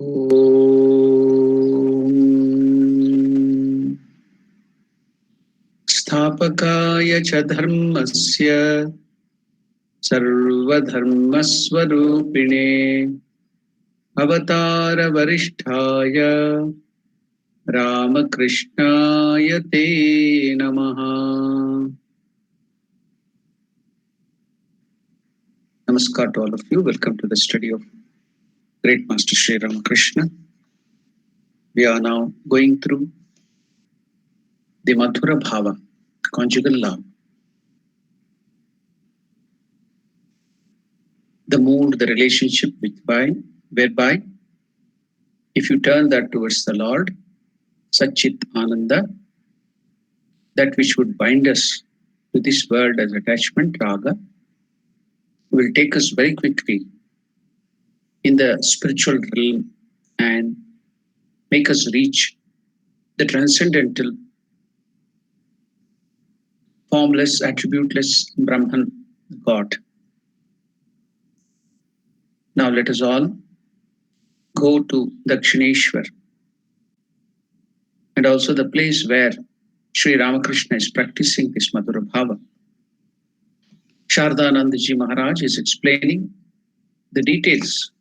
ॐ स्थापकाय च धर्मस्य सर्वधर्मस्वरूपिणे अवतारवरिष्ठाय रामकृष्णाय ते नमः. Namaskar to all of you. Welcome to the study of Great Master Sri Ramakrishna. We are now going through the Madhura Bhava, conjugal love. The mood, the relationship whereby if you turn that towards the Lord, Satchit Ananda, that which would bind us to this world as attachment, Raga, will take us very quickly in the spiritual realm and make us reach the transcendental, formless, attributeless Brahman, God. Now let us all go to Dakshineshwar and also the place where Sri Ramakrishna is practicing this Madhura Bhava. Shardanandaji Maharaj is explaining the details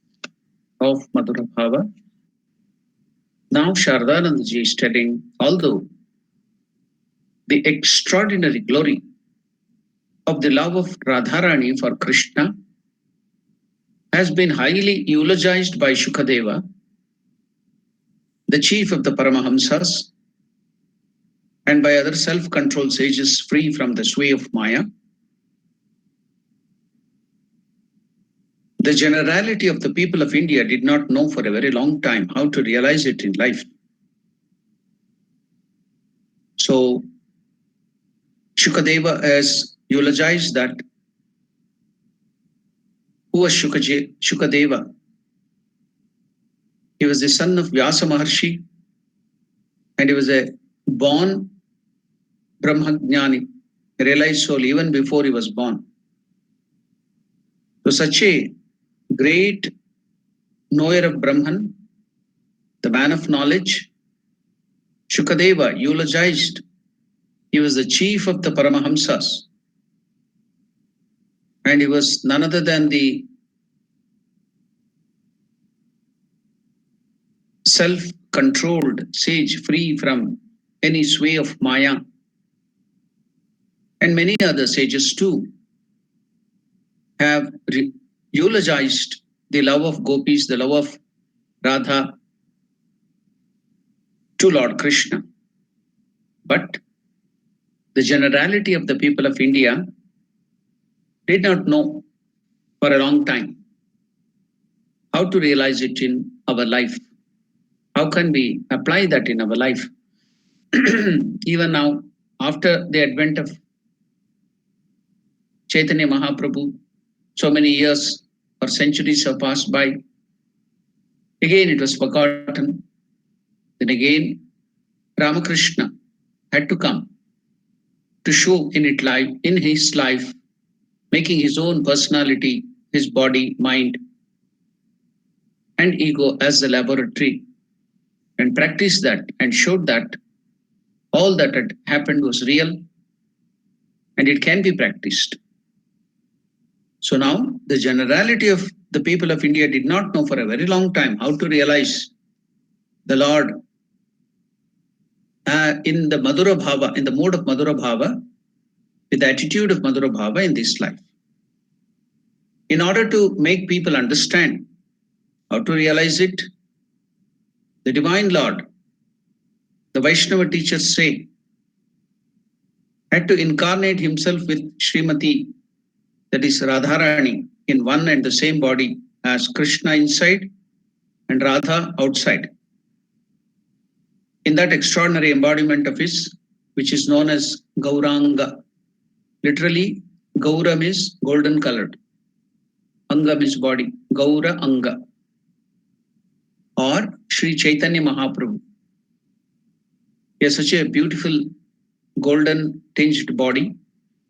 of Madhura Bhava. Now Shardanandaji is telling, although the extraordinary glory of the love of Radharani for Krishna has been highly eulogized by Shukadeva, the chief of the Paramahamsas, and by other self-controlled sages free from the sway of Maya, the generality of the people of India did not know for a very long time how to realize it in life. So Shukadeva has eulogized that. Who was Shukadeva? He was the son of Vyasa Maharshi, and he was a born Brahmajnani, a realized soul even before he was born. So such a great knower of Brahman, the man of knowledge, Shukadeva eulogized. He was the chief of the Paramahamsas, and he was none other than the self-controlled sage free from any sway of Maya. And many other sages too have eulogized the love of gopis, the love of Radha to Lord Krishna. But the generality of the people of India did not know for a long time how to realize it in our life. How can we apply that in our life? Even now, after the advent of Chaitanya Mahaprabhu, so many years or centuries have passed by. Again, it was forgotten. Then again, Ramakrishna had to come to show in his life, making his own personality, his body, mind, and ego as the laboratory, and practice that and showed that all that had happened was real and it can be practiced. So now the generality of the people of India did not know for a very long time how to realize the Lord in the Madhura Bhava, in the mode of Madhura Bhava, with the attitude of Madhura Bhava in this life. In order to make people understand how to realize it, the Divine Lord, the Vaishnava teachers say, had to incarnate himself with Srimati, that is Radharani, in one and the same body as Krishna inside and Radha outside. In that extraordinary embodiment of his, which is known as Gauranga. Literally, Gauram is golden colored. Angam is body. Gaura Anga. Or Sri Chaitanya Mahaprabhu. He has such a beautiful golden tinged body.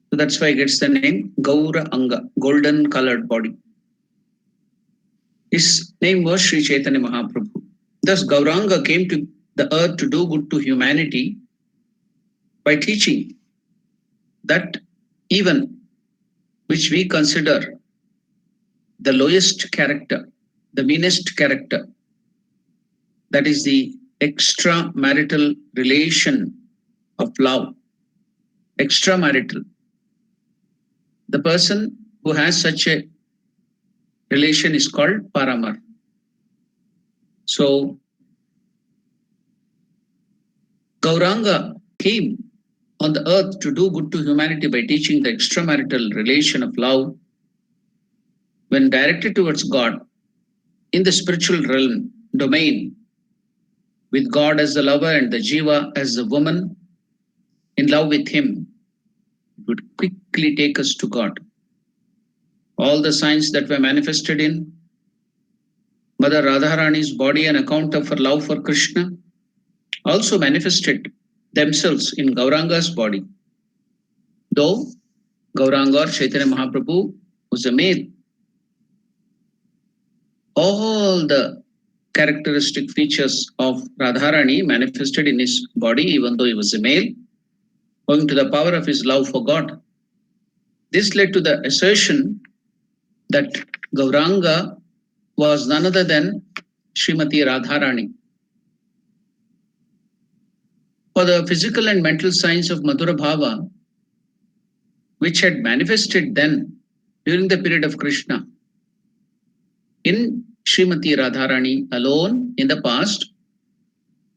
So that's why he gets the name Gaura Anga, golden colored body. His name was Sri Chaitanya Mahaprabhu. Thus, Gauranga came to the earth to do good to humanity by teaching that even which we consider the lowest character, the meanest character, that is the extramarital relation of love. Extramarital. The person who has such a relation is called paramar. So, Gauranga came on the earth to do good to humanity by teaching the extramarital relation of love when directed towards God in the spiritual realm domain, with God as the lover and the Jiva as the woman in love with him, it would quickly take us to God. All the signs that were manifested in Mother Radharani's body on account of her love for Krishna also manifested themselves in Gauranga's body. Though Gauranga or Chaitanya Mahaprabhu was a male, all the characteristic features of Radharani manifested in his body, even though he was a male, owing to the power of his love for God. This led to the assertion that Gauranga was none other than Srimati Radharani. For the physical and mental signs of Madhura Bhava, which had manifested then during the period of Krishna, in Srimati Radharani alone in the past,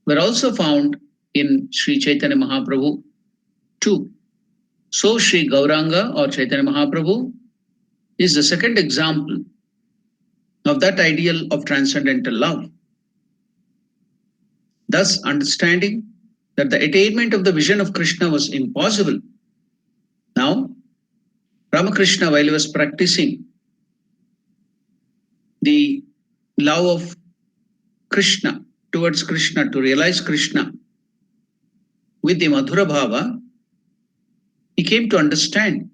were also found in Sri Chaitanya Mahaprabhu too. So Sri Gauranga or Chaitanya Mahaprabhu is the second example of that ideal of transcendental love. Thus, understanding that the attainment of the vision of Krishna was impossible. Now, Ramakrishna, while he was practicing the love of Krishna, towards Krishna, to realize Krishna with the Madhura Bhava, he came to understand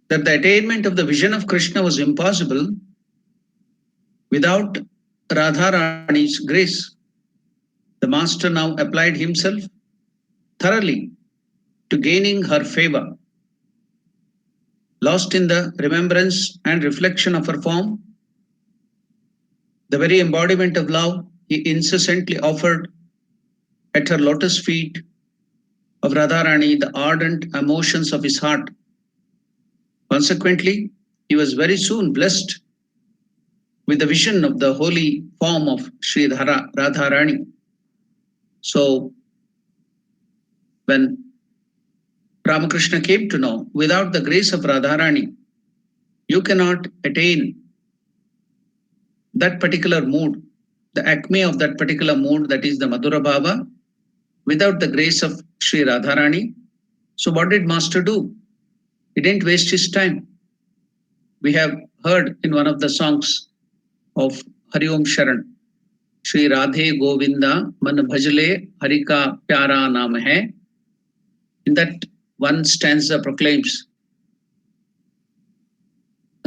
that the attainment of the vision of Krishna was impossible without Radharani's grace. The master now applied himself thoroughly to gaining her favor. Lost in the remembrance and reflection of her form, the very embodiment of love, he incessantly offered at her lotus feet of Radharani the ardent emotions of his heart. Consequently, he was very soon blessed with the vision of the holy form of Sri Radharani. So, when Ramakrishna came to know, without the grace of Radharani, you cannot attain that particular mood, the acme of that particular mood, that is the Madhura Bhava, without the grace of Sri Radharani. So what did Master do? He didn't waste his time. We have heard in one of the songs of Hari Om Sharan, Shri Radhe Govinda Man Bhajale Harika Pyara Naam Hai. In that one stanza proclaims,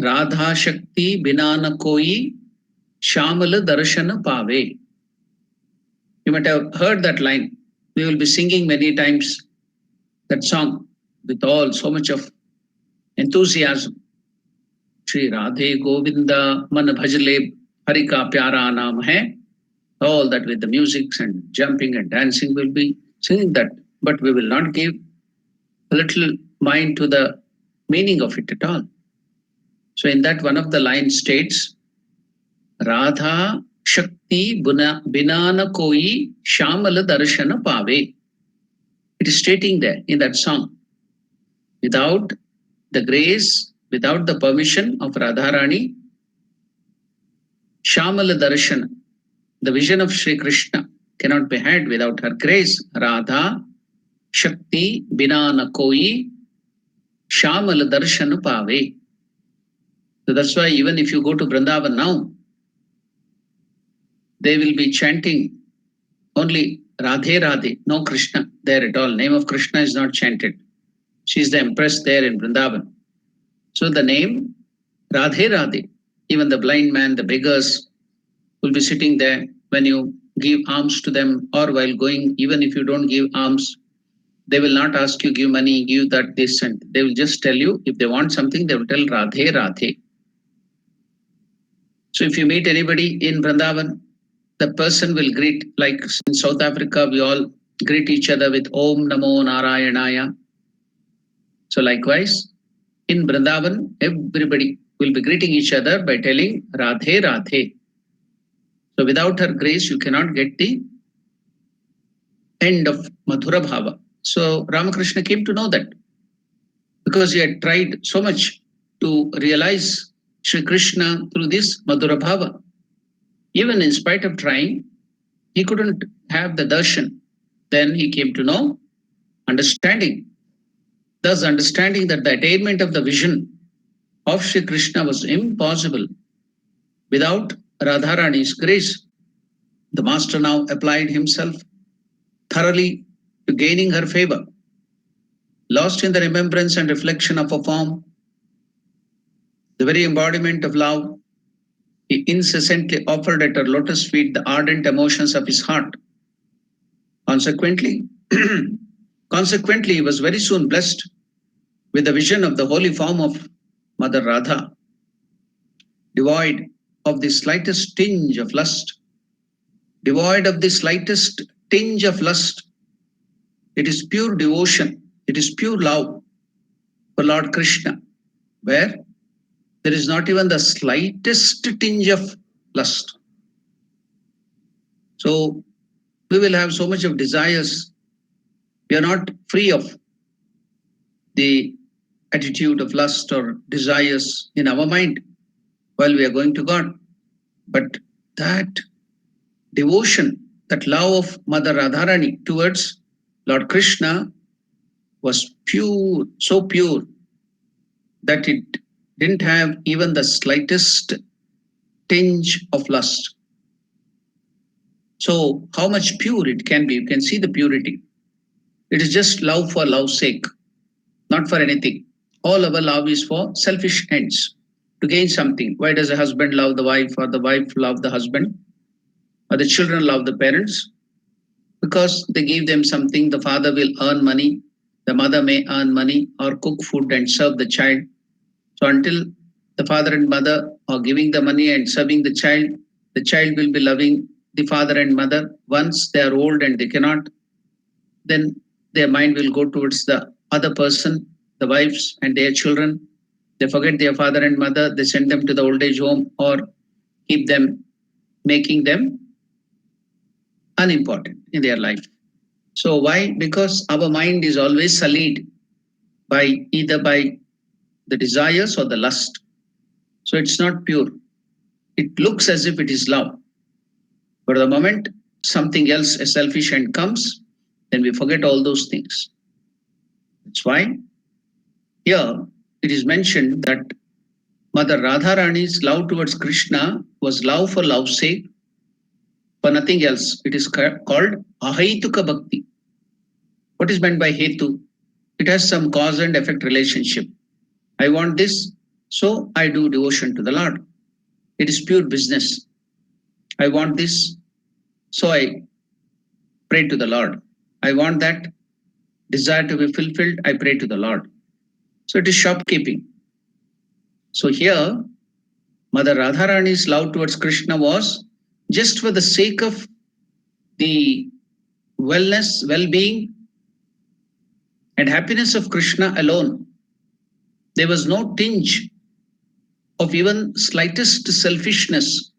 Radha Shakti Binana Koi Shamal Darshana Pave. You might have heard that line. We will be singing many times that song with all so much of enthusiasm. Shri Radhe Govinda Man Bhajale Harika Pyara Naam Hai. All that with the music and jumping and dancing will be singing that. But we will not give a little mind to the meaning of it at all. So in that one of the lines states, Radha Shakti Binana Koi Shamala Darshana Pave. It is stating there in that song. Without the grace, without the permission of Radharani, Shamala Darshana, the vision of Sri Krishna, cannot be had without her grace. Radha Shakti Binana Koi Shamala Darshana Pave. So that's why even if you go to Vrindavan now, they will be chanting only Radhe Radhe, no Krishna there at all. Name of Krishna is not chanted. She is the empress there in Vrindavan. So the name Radhe Radhe, even the blind man, the beggars, will be sitting there when you give alms to them, or while going, even if you don't give alms, they will not ask you, give money, give that, this, and they will just tell you, if they want something, they will tell Radhe, Radhe. So if you meet anybody in Vrindavan, the person will greet, like in South Africa, we all greet each other with Om Namo Narayanaya. So likewise, in Vrindavan, everybody will be greeting each other by telling Radhe, Radhe. So without her grace, you cannot get the end of Madhura Bhava. So Ramakrishna came to know that, because he had tried so much to realize Sri Krishna through this Madhura Bhava. Even in spite of trying, he couldn't have the darshan. Then he came to know understanding. Thus, understanding that the attainment of the vision of Sri Krishna was impossible without Radharani's grace. The master now applied himself thoroughly to gaining her favor. Lost in the remembrance and reflection of a form, the very embodiment of love, he incessantly offered at her lotus feet the ardent emotions of his heart. Consequently, consequently, he was very soon blessed with the vision of the holy form of Mother Radha, devoid of the slightest tinge of lust. Devoid of the slightest tinge of lust. It is pure devotion. It is pure love for Lord Krishna, where there is not even the slightest tinge of lust. So we will have so much of desires. We are not free of the attitude of lust or desires in our mind while we are going to God. But that devotion, that love of Mother Radharani towards Lord Krishna was pure, so pure that it didn't have even the slightest tinge of lust. So how much pure it can be, you can see the purity. It is just love for love's sake, not for anything. All our love is for selfish ends, to gain something. Why does a husband love the wife, or the wife love the husband, or the children love the parents? Because they give them something. The father will earn money, the mother may earn money or cook food and serve the child. So until the father and mother are giving the money and serving the child will be loving the father and mother. Once they are old and they cannot, then their mind will go towards the other person, the wives and their children. They forget their father and mother, they send them to the old age home or keep them, making them unimportant in their life. So why? Because our mind is always sullied by either by the desires or the lust. So it's not pure. It looks as if it is love. But the moment something else, a selfish end comes, then we forget all those things. That's why here it is mentioned that Mother Radharani's love towards Krishna was love for love's sake, for nothing else. It is called Ahaituka Bhakti. What is meant by Hetu? It has some cause and effect relationship. I want this, so I do devotion to the Lord. It is pure business. I want this, so I pray to the Lord. I want that desire to be fulfilled, I pray to the Lord. So it is shopkeeping. So here, Mother Radharani's love towards Krishna was just for the sake of the wellness, well-being, and happiness of Krishna alone. There was no tinge of even slightest selfishness.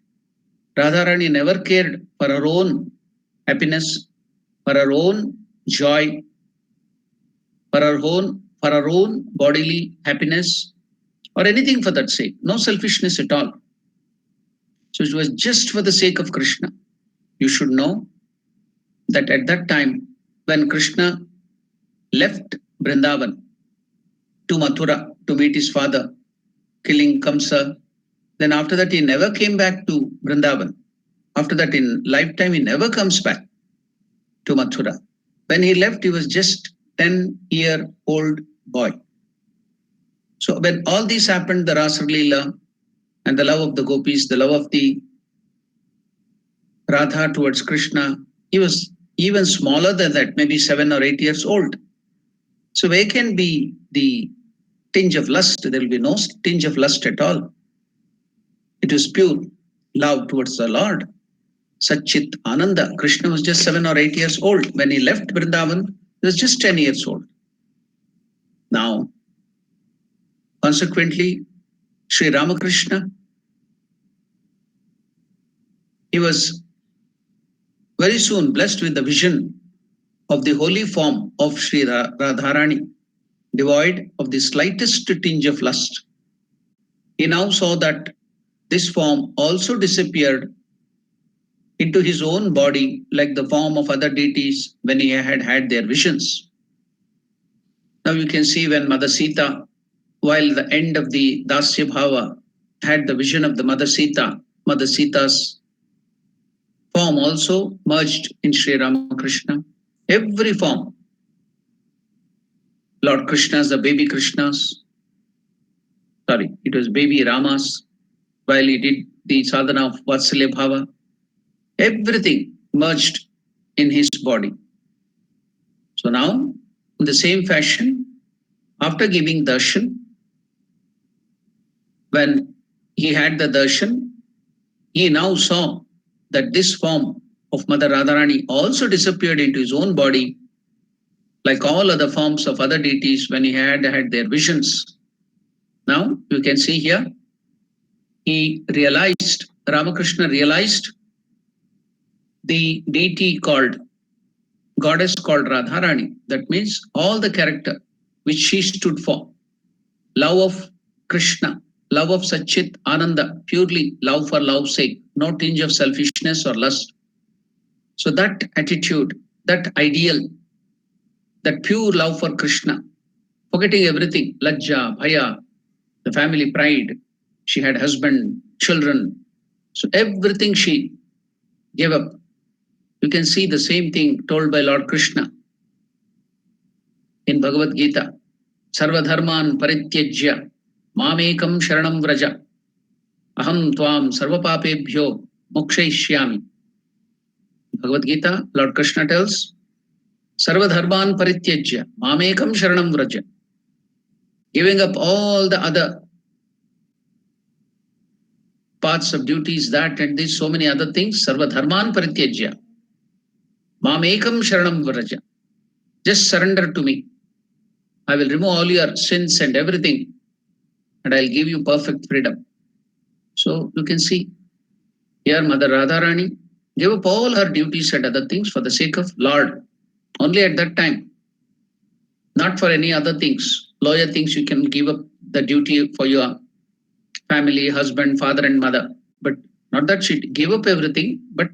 Radharani never cared for her own happiness, for her own joy, for her own bodily happiness, or anything for that sake. No selfishness at all. So it was just for the sake of Krishna. You should know that at that time, when Krishna left Vrindavan to Mathura to meet his father, killing Kamsa, then after that he never came back to Vrindavan. After that, in lifetime, he never comes back to Mathura. When he left, he was just 10-year-old boy. So when all this happened, the Rasa Leela and the love of the gopis, the love of the Radha towards Krishna. He was even smaller than that, maybe 7 or 8 years old. So where can be the tinge of lust? There will be no tinge of lust at all. It was pure love towards the Lord. Satchit Ananda. Krishna was just 7 or 8 years old. When he left Vrindavan, he was just 10 years old. Now, consequently, Sri Ramakrishna, he was very soon blessed with the vision of the holy form of Sri Radharani, devoid of the slightest tinge of lust. He now saw that this form also disappeared into his own body like the form of other deities when he had had their visions. Now you can see when Mother Sita, while the end of the Dasya Bhava, had the vision of the Mother Sita's form also merged in Sri Ramakrishna. Every form, Lord Krishna's, the baby Krishna's, it was baby Rama's, while he did the sadhana of Vatsalya Bhava, everything merged in his body. So now, in the same fashion, after giving darshan, when he had the darshan, he now saw that this form of Mother Radharani also disappeared into his own body, like all other forms of other deities when he had their visions. Now, you can see here, Ramakrishna realized the deity goddess called Radharani. That means all the character which she stood for. Love of Krishna, love of Satchit Ananda, purely love for love's sake, no tinge of selfishness or lust. So that attitude, that ideal, that pure love for Krishna, forgetting everything, lajja, bhaya, the family pride, she had husband, children, so everything she gave up. You can see the same thing told by Lord Krishna in Bhagavad Gita. Sarva dharman parityajya mamekam sharanam vraja aham tvam sarva papebhyo mokshaishyami. Bhagavad Gita, Lord Krishna tells, Sarva dharman parityajya mamekam sharanam vraja. Giving up all the other paths of duties, that and this, so many other things, Sarva dharman parityajya mamekam sharanam vraja. Just surrender to me. I will remove all your sins and everything, and I'll give you perfect freedom. So you can see here Mother Radharani gave up all her duties and other things for the sake of Lord. Only at that time. Not for any other things. Lower things you can give up the duty for your family, husband, father and mother. But not that she gave up everything, but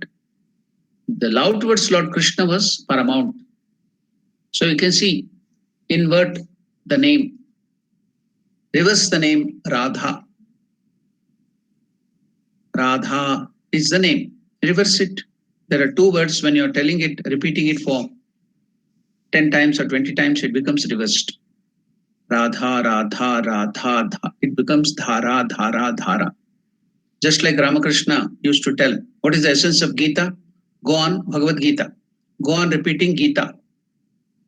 the love towards Lord Krishna was paramount. So you can see, invert the name, reverse the name Radha. Radha is the name. Reverse it. There are two words when you're telling it, repeating it for 10 times or 20 times, it becomes reversed. Radha, Radha, Radha, Dha. It becomes Dhara, Dhara, Dhara. Just like Ramakrishna used to tell, what is the essence of Gita? Go on, Bhagavad Gita. Go on repeating Gita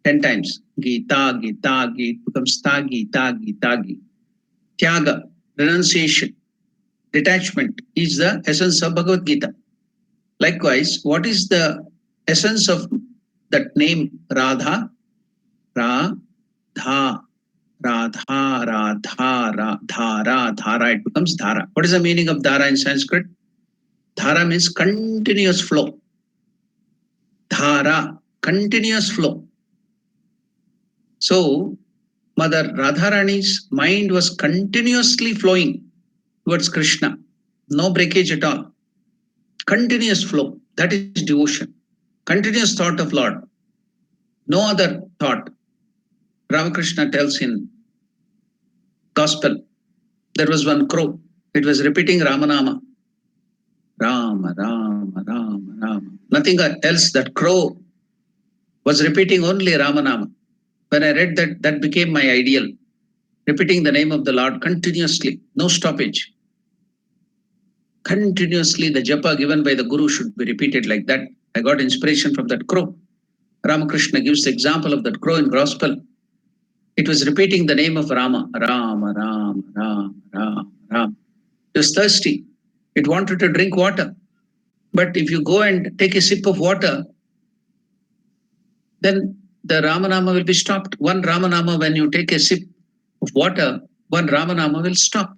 10 times. Gita, Gita, Gita becomes Ta, Gita, Gita, Gita. Tyaga, renunciation, detachment is the essence of Bhagavad Gita. Likewise, what is the essence of that name Radha? Radha, Radha, Radha, Dhara, Dhara. It becomes Dhara. What is the meaning of Dhara in Sanskrit? Dhara means continuous flow. Dhara, continuous flow. So, Mother Radharani's mind was continuously flowing towards Krishna. No breakage at all. Continuous flow. That is devotion. Continuous thought of Lord. No other thought. Ramakrishna tells in Gospel, there was one crow. It was repeating Ramanama. Rama, Rama, Rama, Rama. Nothing else. That crow was repeating only Ramanama. When I read that, that became my ideal. Repeating the name of the Lord continuously, no stoppage. Continuously, the japa given by the Guru should be repeated like that. I got inspiration from that crow. Ramakrishna gives the example of that crow in Gospel. It was repeating the name of Rama, Rama, Rama, Rama, Rama, Rama. It was thirsty. It wanted to drink water. But if you go and take a sip of water, then the Ramanama will be stopped. One Ramanama, when you take a sip of water, one Ramanama will stop.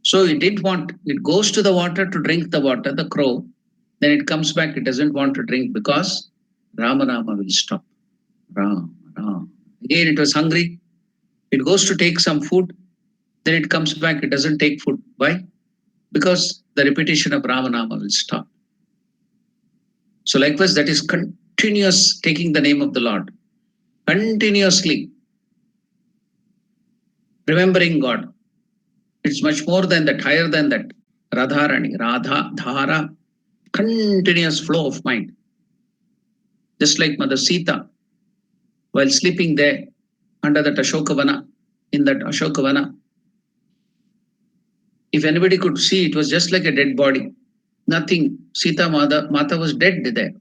So it didn't want, it goes to the water to drink the water, the crow, then it comes back, it doesn't want to drink because Ramanama will stop. Ram, Ram. Again, it was hungry. It goes to take some food, then it comes back, it doesn't take food. Why? Because the repetition of Ramanama will stop. So likewise, that is continuous taking the name of the Lord. Continuously remembering God. It's much more than that, higher than that. Radharani, Radha, Dhara, continuous flow of mind. Just like Mother Sita, while sleeping there under that Ashokavana, in that Ashokavana, if anybody could see, it was just like a dead body. Nothing. Sita Mata was dead there.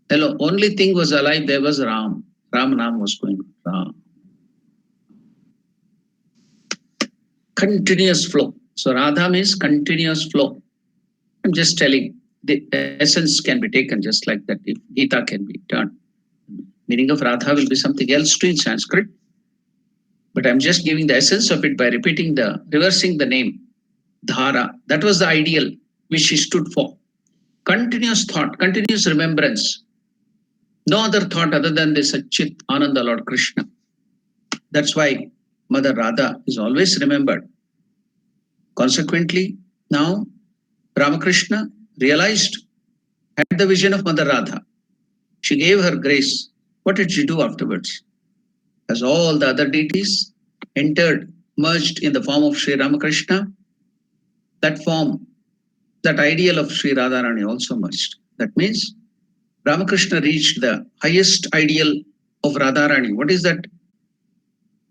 Hello, only thing was alive there was Ram. Ram Nam was going on. Ram. Continuous flow. So Radha means continuous flow. I'm just telling, the essence can be taken just like that. If Gita can be turned. Meaning of Radha will be something else too in Sanskrit. But I'm just giving the essence of it by reversing the name. Dhara. That was the ideal which she stood for. Continuous thought, continuous remembrance. No other thought other than the Satchit Ananda Lord Krishna. That's why Mother Radha is always remembered. Consequently, now Ramakrishna realized, had the vision of Mother Radha. She gave her grace. What did she do afterwards? As all the other deities entered, merged in the form of Sri Ramakrishna, that form, that ideal of Sri Radharani also merged. That means Ramakrishna reached the highest ideal of Radharani. What is that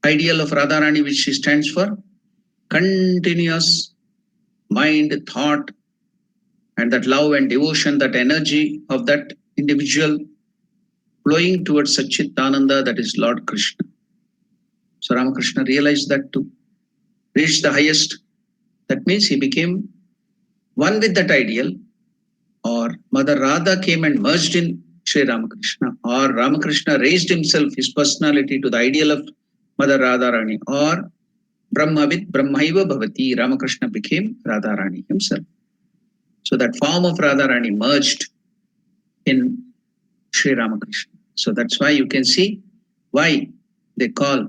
ideal of Radharani which she stands for? Continuous mind, thought, and that love and devotion, that energy of that individual flowing towards Satchitananda, that is Lord Krishna. So Ramakrishna realized that too, reached the highest. That means he became one with that ideal, or Mother Radha came and merged in Sri Ramakrishna, or Ramakrishna raised himself, his personality, to the ideal of Mother Radharani, or Brahmavid Brahmaiva Bhavati, Ramakrishna became Radharani himself. So that form of Radharani merged in Sri Ramakrishna. So that's why you can see why they call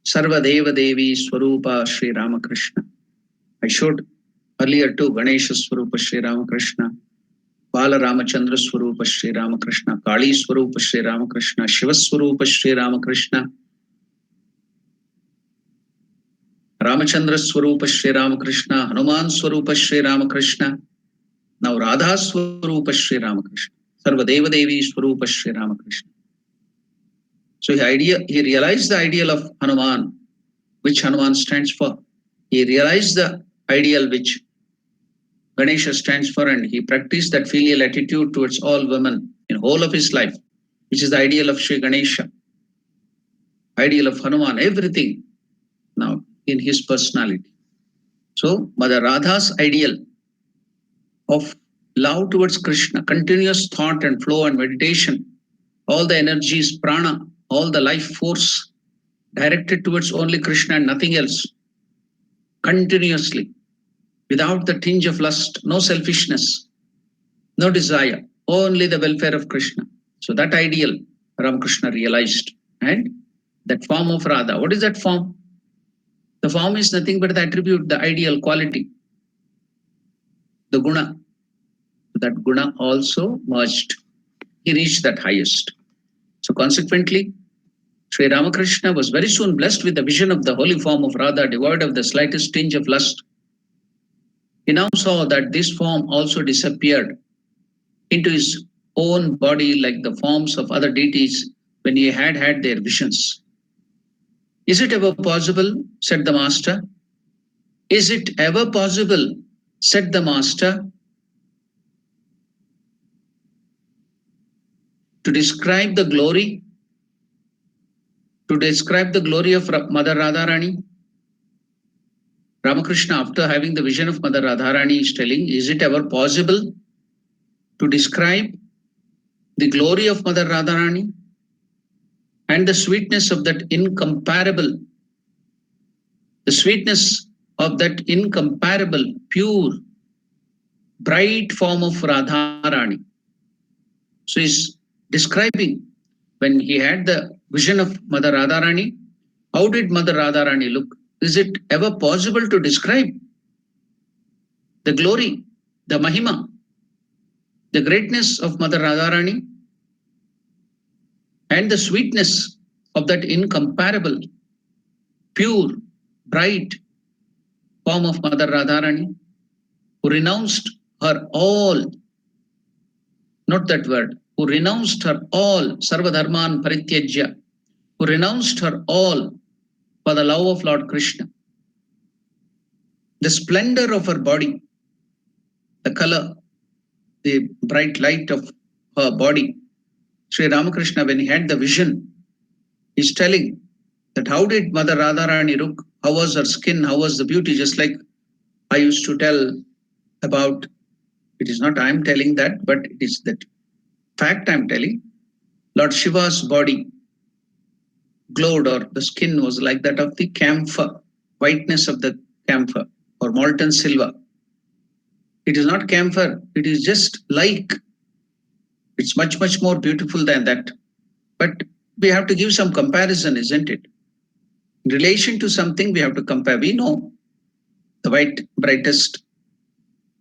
Sarva Deva Devi Swarupa Sri Ramakrishna. I showed earlier too Ganesha Swarupa Sri Ramakrishna, Bala Ramachandra Swarupa Sri Ramakrishna, Kali Swarupa Sri Ramakrishna, Shiva Swarupa Sri Ramakrishna, Ramachandra Swarupa Sri Ramakrishna, Hanuman Swarupa Sri Ramakrishna, now Radha Swarupa Sri Ramakrishna, Sarva Deva Devi Swarupa Sri Ramakrishna. So he realized the ideal of Hanuman, which Hanuman stands for. He realized the ideal which Ganesha stands for, and he practiced that filial attitude towards all women in whole of his life, which is the ideal of Sri Ganesha, ideal of Hanuman, everything now in his personality. So Mother Radha's ideal of love towards Krishna, continuous thought and flow and meditation, all the energies, prana, all the life force directed towards only Krishna and nothing else, continuously, without the tinge of lust, no selfishness, no desire, only the welfare of Krishna. So that ideal Ramakrishna realized, and that form of Radha. What is that form? The form is nothing but the attribute, the ideal quality, the guna. That guna also merged. He reached that highest. So consequently, Sri Ramakrishna was very soon blessed with the vision of the holy form of Radha, devoid of the slightest tinge of lust. He now saw that this form also disappeared into his own body like the forms of other deities when he had their visions. Is it ever possible, said the master, Is it ever possible, said the master, to describe the glory of Mother Radharani? Ramakrishna, after having the vision of Mother Radharani, is telling, is it ever possible to describe the glory of Mother Radharani and the sweetness of that incomparable, pure, bright form of Radharani? So he's describing when he had the vision of Mother Radharani, how did Mother Radharani look? Is it ever possible to describe the glory, the Mahima, the greatness of Mother Radharani and the sweetness of that incomparable, pure, bright form of Mother Radharani, who renounced her all, not that word, who renounced her all, Sarvadharman Parityajya, who renounced her all for the love of Lord Krishna. The splendor of her body, the color, the bright light of her body. Sri Ramakrishna, when he had the vision, is telling that how did Mother Radharani look? How was her skin? How was the beauty? Just like I used to tell about, it is not I am telling that, but it is that fact I am telling. Lord Shiva's body glowed, or the skin was like that of the camphor, whiteness of the camphor or molten silver. It is not camphor, it is just like, it's much, much more beautiful than that. But we have to give some comparison, isn't it? In relation to something, we have to compare. We know the white, brightest,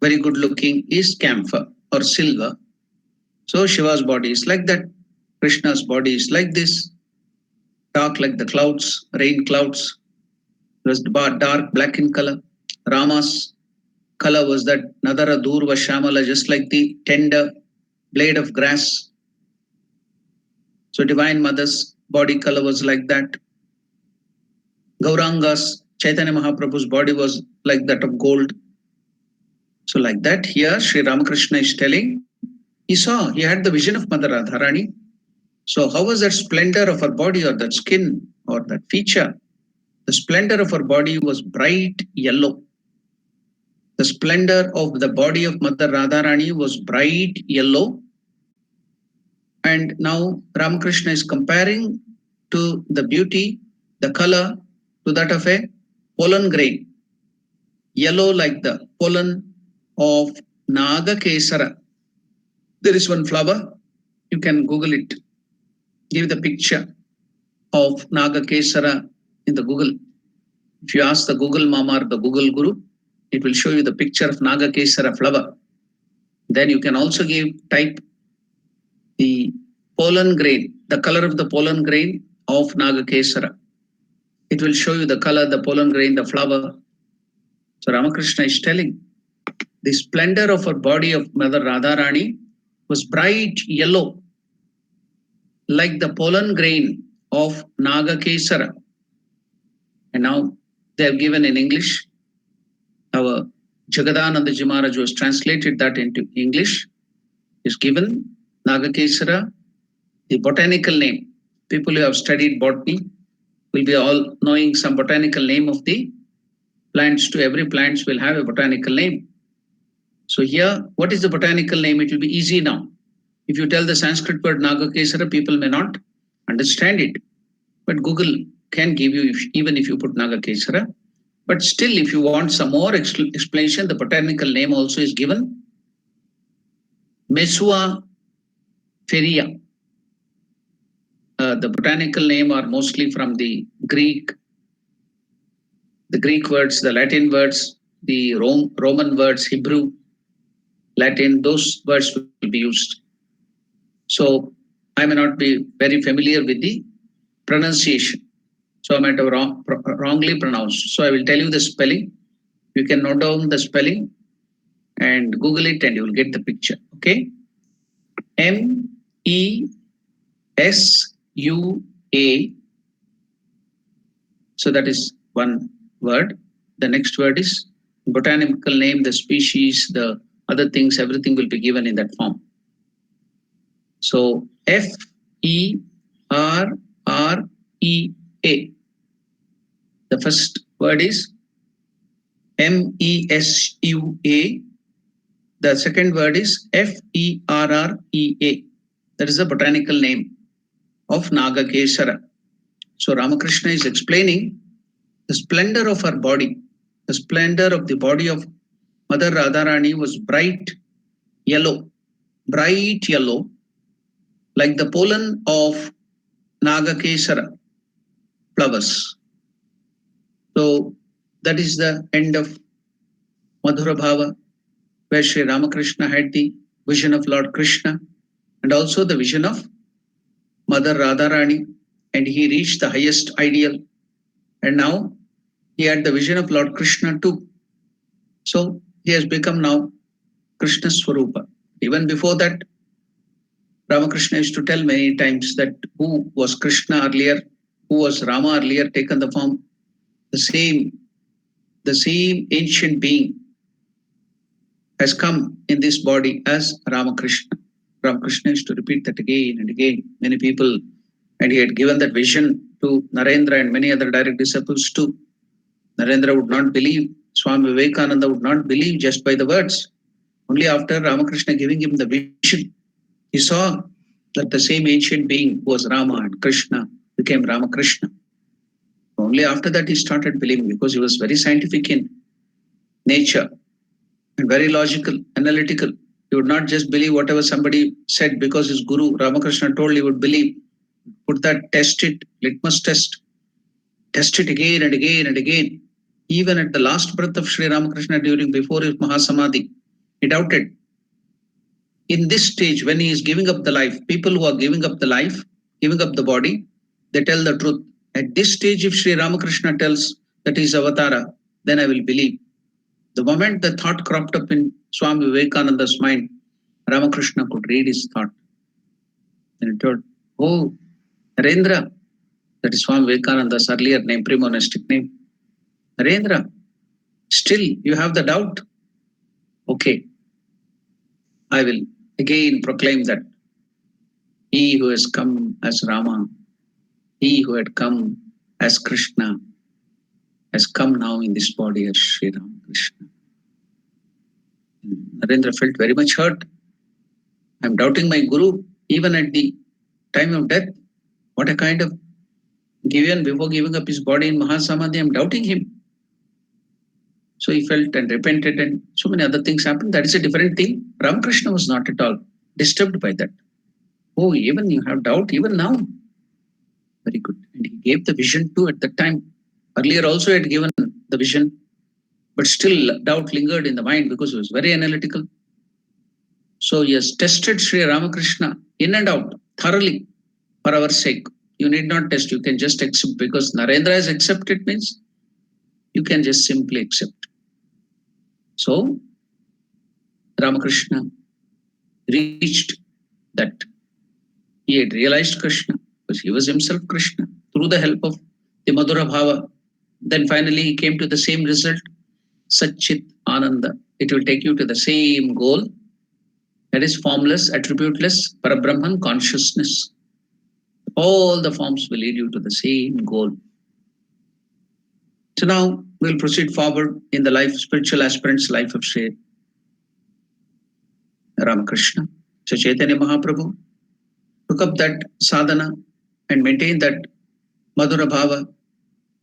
very good looking is camphor or silver. So Shiva's body is like that. Krishna's body is like this, dark like the clouds, rain clouds. It was dark black in color. Rama's color was that Nadara Durva Shamala, just like the tender blade of grass. So Divine Mother's body color was like that. Gauranga's, Chaitanya Mahaprabhu's body was like that of gold. So like that, here Sri Ramakrishna is telling, he had the vision of Mother Radharani. So how was that splendor of her body or that skin or that feature? The splendor of her body was bright yellow. The splendor of the body of Mother Radharani was bright yellow. And now Ramakrishna is comparing to the beauty, the color, to that of a pollen grain. Yellow like the pollen of Naga Kesara. There is one flower, you can Google it. Give the picture of Naga Kesara in the Google. If you ask the Google Mama or the Google Guru, it will show you the picture of Naga Kesara flower. Then you can also type the pollen grain, the color of the pollen grain of Naga Kesara. It will show you the color, the pollen grain, the flower. So Ramakrishna is telling, the splendor of her body of Mother Radharani was bright yellow, like the pollen grain of Naga Kesara. And now they have given in English. Our Jagadananda Ji Maharaj has translated that into English. Is given Naga Kesara, the botanical name. People who have studied botany will be all knowing some botanical name of the plants. To every plants will have a botanical name. So here, what is the botanical name? It will be easy now. If you tell the Sanskrit word Naga Kesara, people may not understand it. But Google can give you, even if you put Naga Kesara. But still, if you want some more explanation, the botanical name also is given. Mesua feria. The botanical name are mostly from the Greek words, the Latin words, the Roman words, Hebrew, Latin, those words will be used. So I may not be very familiar with the pronunciation. So I might have wrongly pronounced. So I will tell you the spelling. You can note down the spelling and Google it and you will get the picture. Okay. MESUA. So that is one word. the next word is botanical name, the species, the other things, everything will be given in that form. So Ferrera. The first word is Mesua. The second word is Ferrea. That is the botanical name of Nagakesara. So Ramakrishna is explaining the splendor of her body. The splendor of the body of Mother Radharani was bright yellow, like the pollen of Nagakesara flowers. So that is the end of Madhura Bhava, where Sri Ramakrishna had the vision of Lord Krishna and also the vision of Mother Radharani, and he reached the highest ideal. And now he had the vision of Lord Krishna too. So he has become now Krishna Swarupa. Even before that, Ramakrishna used to tell many times that who was Krishna earlier, who was Rama earlier, taken the form, the same ancient being has come in this body as Ramakrishna. Ramakrishna used to repeat that again and again. Many people, and he had given that vision to Narendra and many other direct disciples too. Narendra would not believe, Swami Vivekananda would not believe just by the words. Only after Ramakrishna giving him the vision, he saw that the same ancient being who was Rama and Krishna became Ramakrishna. Only after that he started believing, because he was very scientific in nature and very logical, analytical. He would not just believe whatever somebody said because his guru Ramakrishna told, he would believe. Put that, test it, litmus test it again and again and again. Even at the last breath of Sri Ramakrishna before his Mahasamadhi, he doubted. In this stage, when he is giving up the life, people who are giving up the life, giving up the body, they tell the truth. At this stage, if Sri Ramakrishna tells that he is Avatara, then I will believe. The moment the thought cropped up in Swami Vivekananda's mind, Ramakrishna could read his thought. And he told, oh, Narendra, that is Swami Vivekananda's earlier name, pre-monastic name. Narendra, still you have the doubt? Okay, I will again proclaim that he who has come as Rama, he who had come as Krishna, has come now in this body as Sri Ramakrishna. Narendra felt very much hurt. I am doubting my Guru even at the time of death. What a kind of given before giving up his body in Mahasamadhi, I am doubting him. So he felt and repented, and so many other things happened. That is a different thing. Ramakrishna was not at all disturbed by that. Oh, even you have doubt, even now. Very good. And he gave the vision too at that time. Earlier also he had given the vision, but still doubt lingered in the mind because he was very analytical. So he has tested Sri Ramakrishna in and out thoroughly for our sake. You need not test, you can just accept, because Narendra has accepted means you can just simply accept. So Ramakrishna reached that he had realized Krishna, because he was himself Krishna, through the help of the Madhura Bhava. Then finally he came to the same result, Satchit Ananda. It will take you to the same goal, that is formless, attributeless, Parabrahman consciousness. All the forms will lead you to the same goal. So now we'll proceed forward in the life, spiritual aspirant's life of Sri Ramakrishna. So Chaitanya Mahaprabhu took up that sadhana and maintained that Madhura Bhava.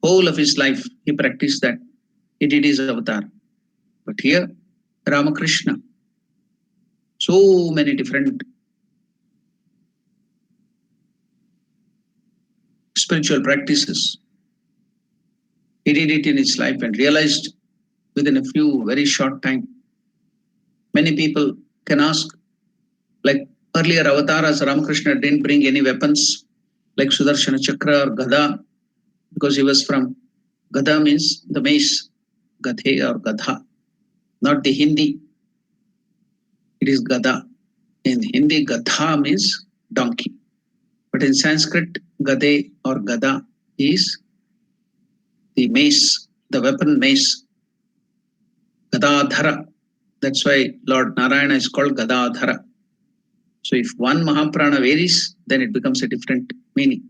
Whole of his life he practiced that. He did his avatar. But here, Ramakrishna, so many different spiritual practices. He did it in his life and realized within a few very short time. Many people can ask, like earlier avatars, Ramakrishna didn't bring any weapons like Sudarshana Chakra or Gada, because he was from, Gada means the mace, Gadhe or Gadha, not the Hindi. It is Gada. In Hindi, Gadha means donkey. But in Sanskrit, Gade or Gada is the mace, the weapon mace. Gadadhara. That's why Lord Narayana is called Gadadhara. So if one Mahaprana varies, then it becomes a different meaning.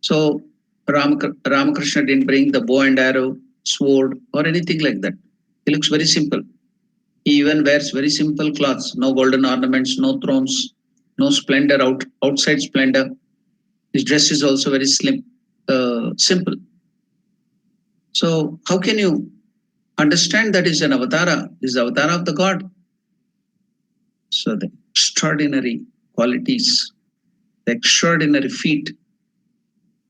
So Ramakrishna didn't bring the bow and arrow, sword, or anything like that. He looks very simple. He even wears very simple clothes, no golden ornaments, no thrones, no splendor outside splendor. His dress is also very slim, simple. So how can you understand that is an avatara? Is the avatar of the God. So the extraordinary qualities, the extraordinary feat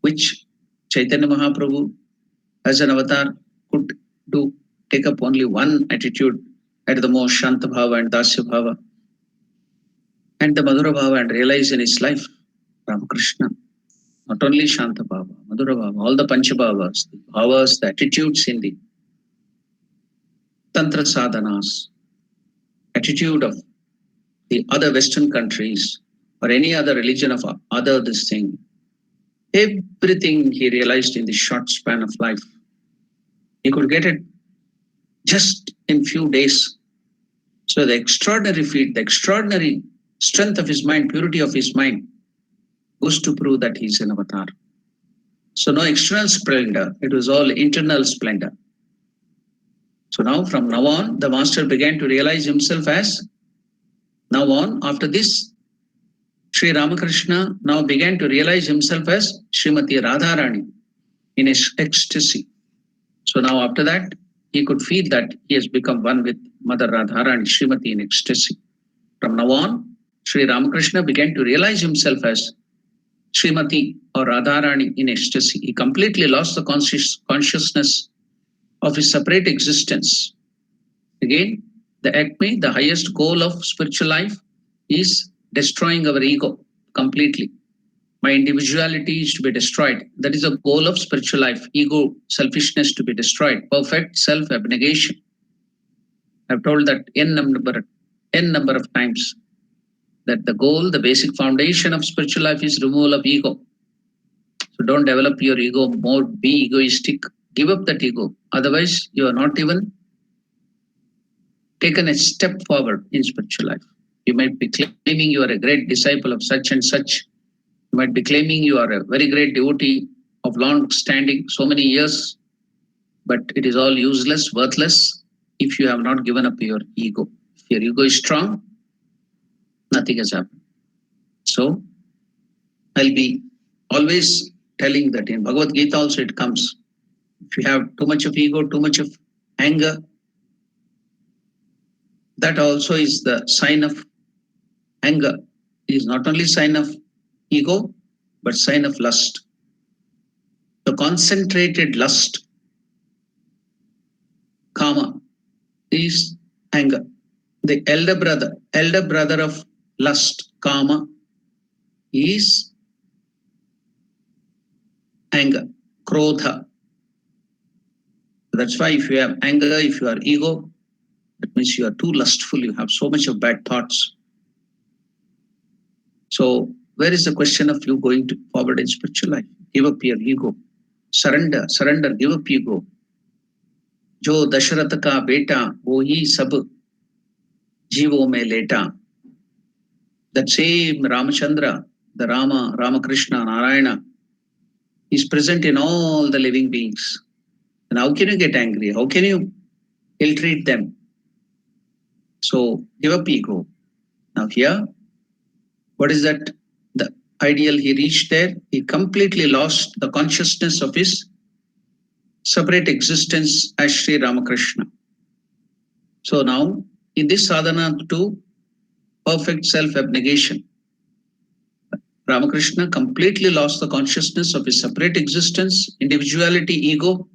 which Chaitanya Mahaprabhu as an avatar could do, take up only one attitude at the most, Shanta Bhava and Dasya Bhava, and the Madhura Bhava, and realize in his life, Ramakrishna, not only Shanta Bhava, Madhura Bhava, all the Pancha Bhavas, the attitudes in the Tantra sadhanas, attitude of the other Western countries or any other religion of other this thing, everything he realized in the short span of life. He could get it just in few days. So the extraordinary feat, the extraordinary strength of his mind, purity of his mind, goes to prove that he's an avatar. So no external splendor, it was all internal splendor. So now, from now on, the master began to realize himself as, now on, after this, Sri Ramakrishna now began to realize himself as Srimati Radharani in ecstasy. So now after that, he could feel that he has become one with Mother Radharani, Srimati in ecstasy. From now on, Sri Ramakrishna began to realize himself as Srimati or Radharani in ecstasy. He completely lost the consciousness of his separate existence. Again, the acme, the highest goal of spiritual life, is destroying our ego completely. My individuality is to be destroyed. That is a goal of spiritual life. Ego, selfishness to be destroyed. Perfect self-abnegation. I've told that n number of times that the goal, the basic foundation of spiritual life is removal of ego. So don't develop your ego more, be egoistic. Give up that ego. Otherwise, you are not even taken a step forward in spiritual life. You might be claiming you are a great disciple of such and such. You might be claiming you are a very great devotee of long standing, so many years, but it is all useless, worthless, if you have not given up your ego. If your ego is strong, nothing has happened. So I'll be always telling that in Bhagavad Gita also it comes. If you have too much of ego, too much of anger, that also is the sign of anger. It is not only sign of ego, but sign of lust. The concentrated lust, kama, is anger. The elder brother of lust, kama, is anger, krodha. That's why if you have anger, if you are ego, that means you are too lustful, you have so much of bad thoughts. So where is the question of you going to forward in spiritual life? Give up your ego. Surrender, give up ego. Jo Dasharatha ka beta, wo hi sab jivo mein leta. That same Ramachandra, the Ramakrishna, Narayana, is present in all the living beings. And how can you get angry? How can you ill-treat them? So give up ego. Now here, what is that? The ideal he reached there, he completely lost the consciousness of his separate existence as Sri Ramakrishna. So now, in this sadhana to perfect self-abnegation, Ramakrishna completely lost the consciousness of his separate existence, individuality, ego,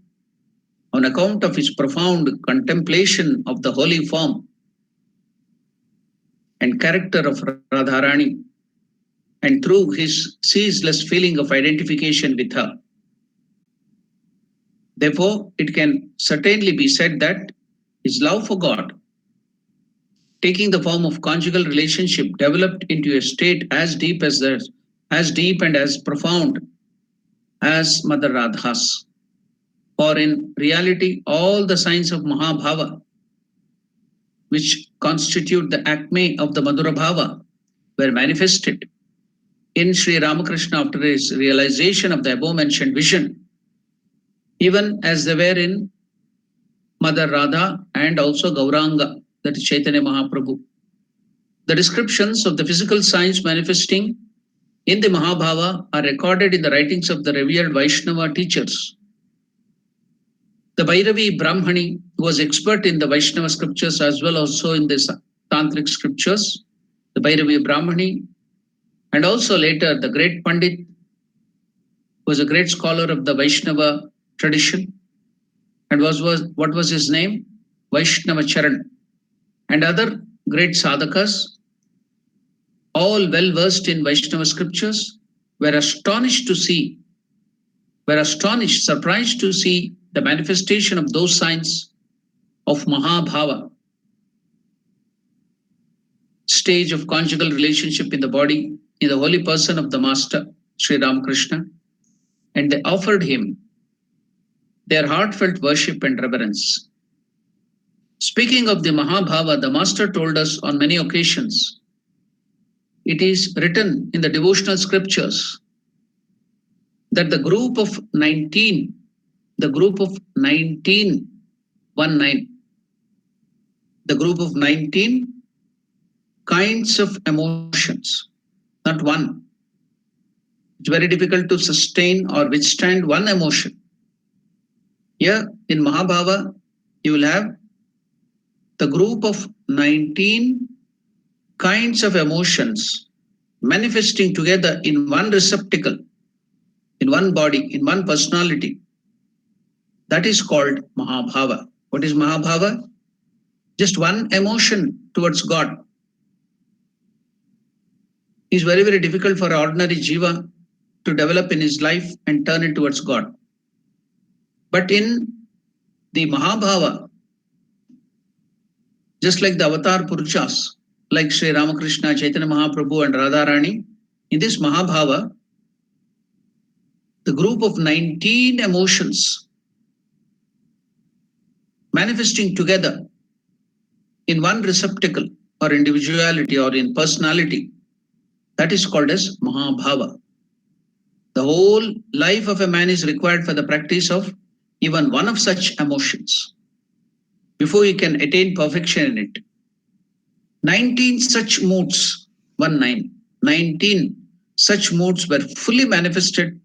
on account of his profound contemplation of the holy form and character of Radharani, and through his ceaseless feeling of identification with her. Therefore, it can certainly be said that his love for God, taking the form of conjugal relationship, developed into a state as deep and as profound as Mother Radha's. For in reality, all the signs of Mahabhava which constitute the acme of the Madhura Bhava, were manifested in Sri Ramakrishna after his realization of the above mentioned vision, even as they were in Mother Radha and also Gauranga, that is Chaitanya Mahaprabhu. The descriptions of the physical signs manifesting in the Mahabhava are recorded in the writings of the revered Vaishnava teachers. The Bhairavi Brahmani, who was expert in the Vaishnava scriptures as well also in the Tantric scriptures, the Bhairavi Brahmani, and also later the great Pandit, was a great scholar of the Vaishnava tradition, and what was his name? Vaishnava Charan, and other great sadhakas, all well versed in Vaishnava scriptures, were astonished, surprised to see the manifestation of those signs of Mahabhava, stage of conjugal relationship in the body, in the holy person of the Master, Sri Ramakrishna, and they offered him their heartfelt worship and reverence. Speaking of the Mahabhava, the Master told us on many occasions, it is written in the devotional scriptures that the group of 19, 19, the group of 19 kinds of emotions, not one. It's very difficult to sustain or withstand one emotion. Here in Mahabhava, you will have the group of 19 kinds of emotions manifesting together in one receptacle, in one body, in one personality. That is called Mahabhava. What is Mahabhava? Just one emotion towards God. It's very, very difficult for an ordinary jiva to develop in his life and turn it towards God. But in the Mahabhava, just like the avatar Purushas, like Sri Ramakrishna, Chaitanya Mahaprabhu and Radharani, in this Mahabhava, the group of 19 emotions manifesting together in one receptacle or individuality or in personality, that is called as Mahabhava. The whole life of a man is required for the practice of even one of such emotions before he can attain perfection in it. 19 such moods, 19 such moods were fully manifested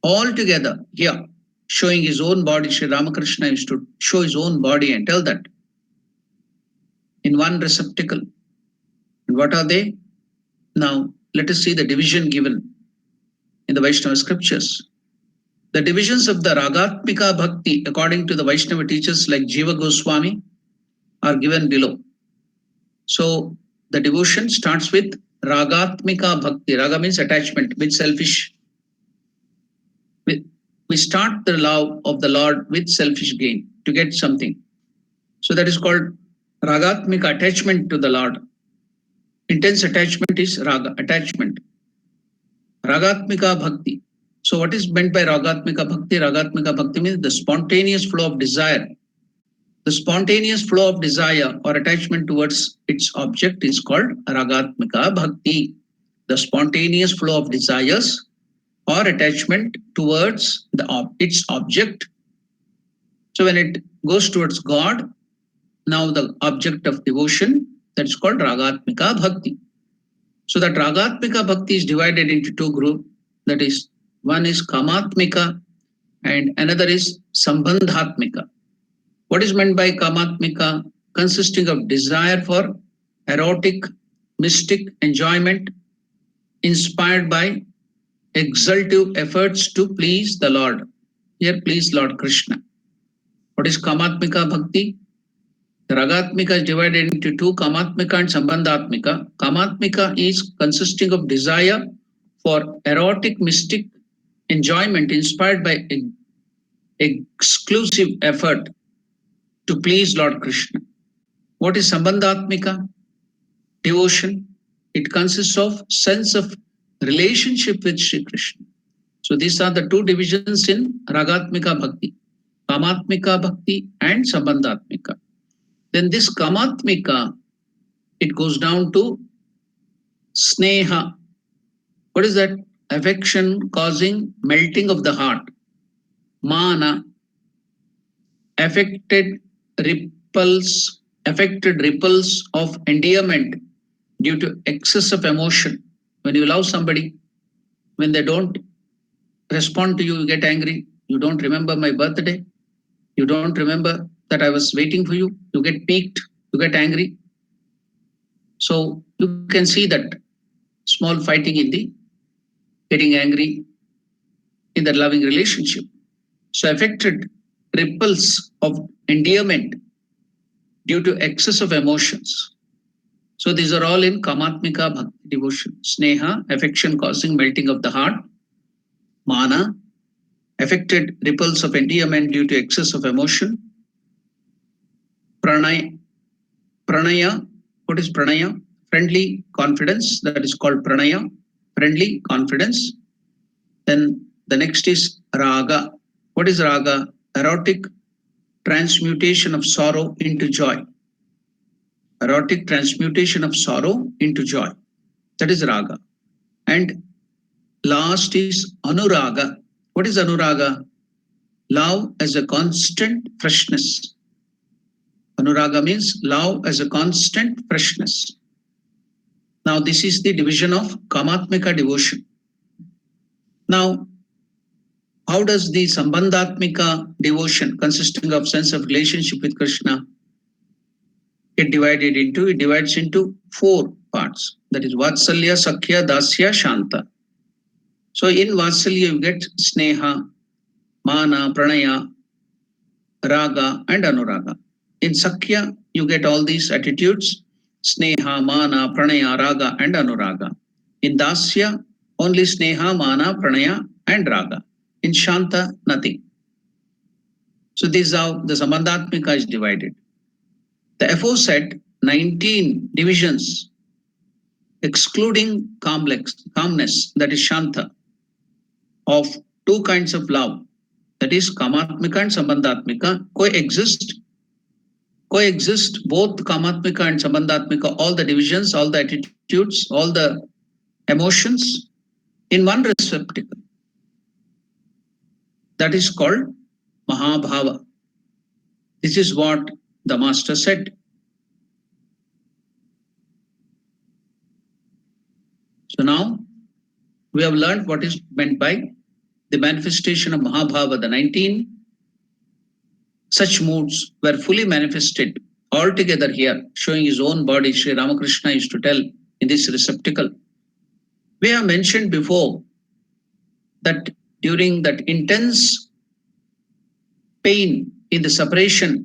all together here, showing his own body. Sri Ramakrishna used to show his own body and tell that in one receptacle. And what are they? Now, let us see the division given in the Vaishnava scriptures. The divisions of the Ragatmika Bhakti, according to the Vaishnava teachers like Jiva Goswami, are given below. So, the devotion starts with Ragatmika Bhakti. Raga means attachment with selfish. We start the love of the Lord with selfish gain to get something. So, that is called Ragatmika, attachment to the Lord. Intense attachment is Raga, attachment. Ragatmika Bhakti. So what is meant by Ragatmika Bhakti? Ragatmika Bhakti means the spontaneous flow of desire. The spontaneous flow of desire or attachment towards its object is called Ragatmika Bhakti. The spontaneous flow of desires or attachment towards its object. So when it goes towards God, now the object of devotion, that is called Ragatmika Bhakti. So that Ragatmika Bhakti is divided into two groups. That is, one is Kamatmika and another is Sambandhatmika. What is meant by Kamatmika? Consisting of desire for erotic, mystic enjoyment inspired by exultive efforts to please the Lord. Here, please Lord Krishna. What is Kamatmika Bhakti? The Ragatmika is divided into two, Kamatmika and Sambandhatmika. Kamatmika is consisting of desire for erotic, mystic enjoyment inspired by exclusive effort to please Lord Krishna. What is Sambandhatmika? Devotion. It consists of sense of relationship with Sri Krishna. So these are the two divisions in Ragatmika Bhakti, Kamatmika Bhakti and Sambandhatmika. Then this Kamatmika, it goes down to Sneha. What is that? Affection causing melting of the heart. Mana, affected ripples, affected ripples of endearment due to excess of emotion. When you love somebody, when they don't respond to you, you get angry. You don't remember my birthday. You don't remember that I was waiting for you. You get piqued. You get angry. So you can see that small fighting in the getting angry in the loving relationship. So affected ripples of endearment due to excess of emotions. So these are all in Kamatmika Bhakti devotion. Sneha, affection causing melting of the heart. Mana, affected ripples of endearment due to excess of emotion. Pranay, Pranaya, what is Pranaya? Friendly confidence, that is called Pranaya, friendly confidence. Then the next is Raga. What is Raga? Erotic transmutation of sorrow into joy. Erotic transmutation of sorrow into joy. That is Raga. And last is Anuraga. What is Anuraga? Love as a constant freshness. Anuraga means love as a constant freshness. Now, this is the division of Kamatmika devotion. Now, how does the Sambandhatmika devotion, consisting of sense of relationship with Krishna, get divided into? It divides into 4 parts. That is Vatsalya, Sakhya, Dasya, Shanta. So in Vatsalya, you get Sneha, Mana, Pranaya, Raga, and Anuraga. In Sakhya, you get all these attitudes: Sneha, Mana, Pranaya, Raga, and Anuraga. In Dasya, only Sneha, Mana, Pranaya, and Raga. In Shanta, nothing. So this is how the Sambandhatmika is divided. The aforesaid 19 divisions, excluding calmness, that is Shanta, of 2 kinds of love, that is Kamatmika and Sambandhatmika, coexist both Kamatmika and Sambandhatmika, all the divisions, all the attitudes, all the emotions in one receptacle. That is called Mahabhava. This is what the master said. So now we have learned what is meant by the manifestation of Mahabhava. The 19 such moods were fully manifested altogether here, showing his own body. Sri Ramakrishna used to tell in this receptacle. We have mentioned before that during that intense pain in the separation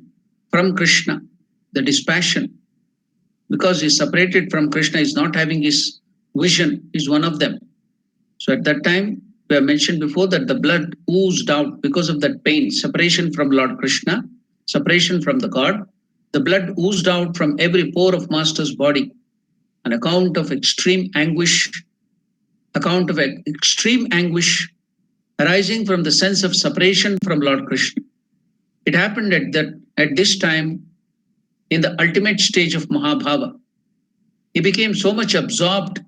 from Krishna, the dispassion, because he's separated from Krishna, is not having his vision, is one of them. So at that time, we have mentioned before that the blood oozed out because of that pain, separation from Lord Krishna, separation from the God. The blood oozed out from every pore of Master's body, an account of extreme anguish, arising from the sense of separation from Lord Krishna. It happened at this time in the ultimate stage of Mahabhava. He became so much absorbed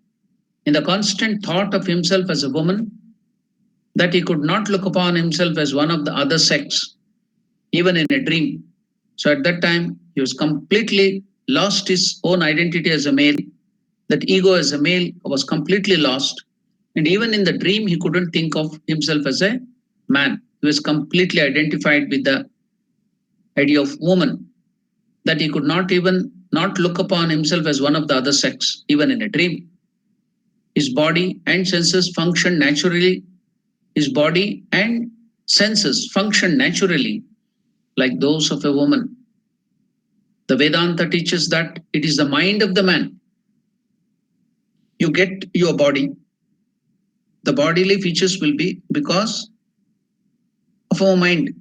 in the constant thought of himself as a woman that he could not look upon himself as one of the other sex, even in a dream. So at that time, he was completely lost his own identity as a male. That ego as a male was completely lost. And even in the dream, he couldn't think of himself as a man. He was completely identified with the idea of woman, that he could not even not look upon himself as one of the other sex, even in a dream. His body and senses function naturally. His body and senses function naturally like those of a woman. The Vedanta teaches that it is the mind of the man. You get your body. The bodily features will be because of our mind.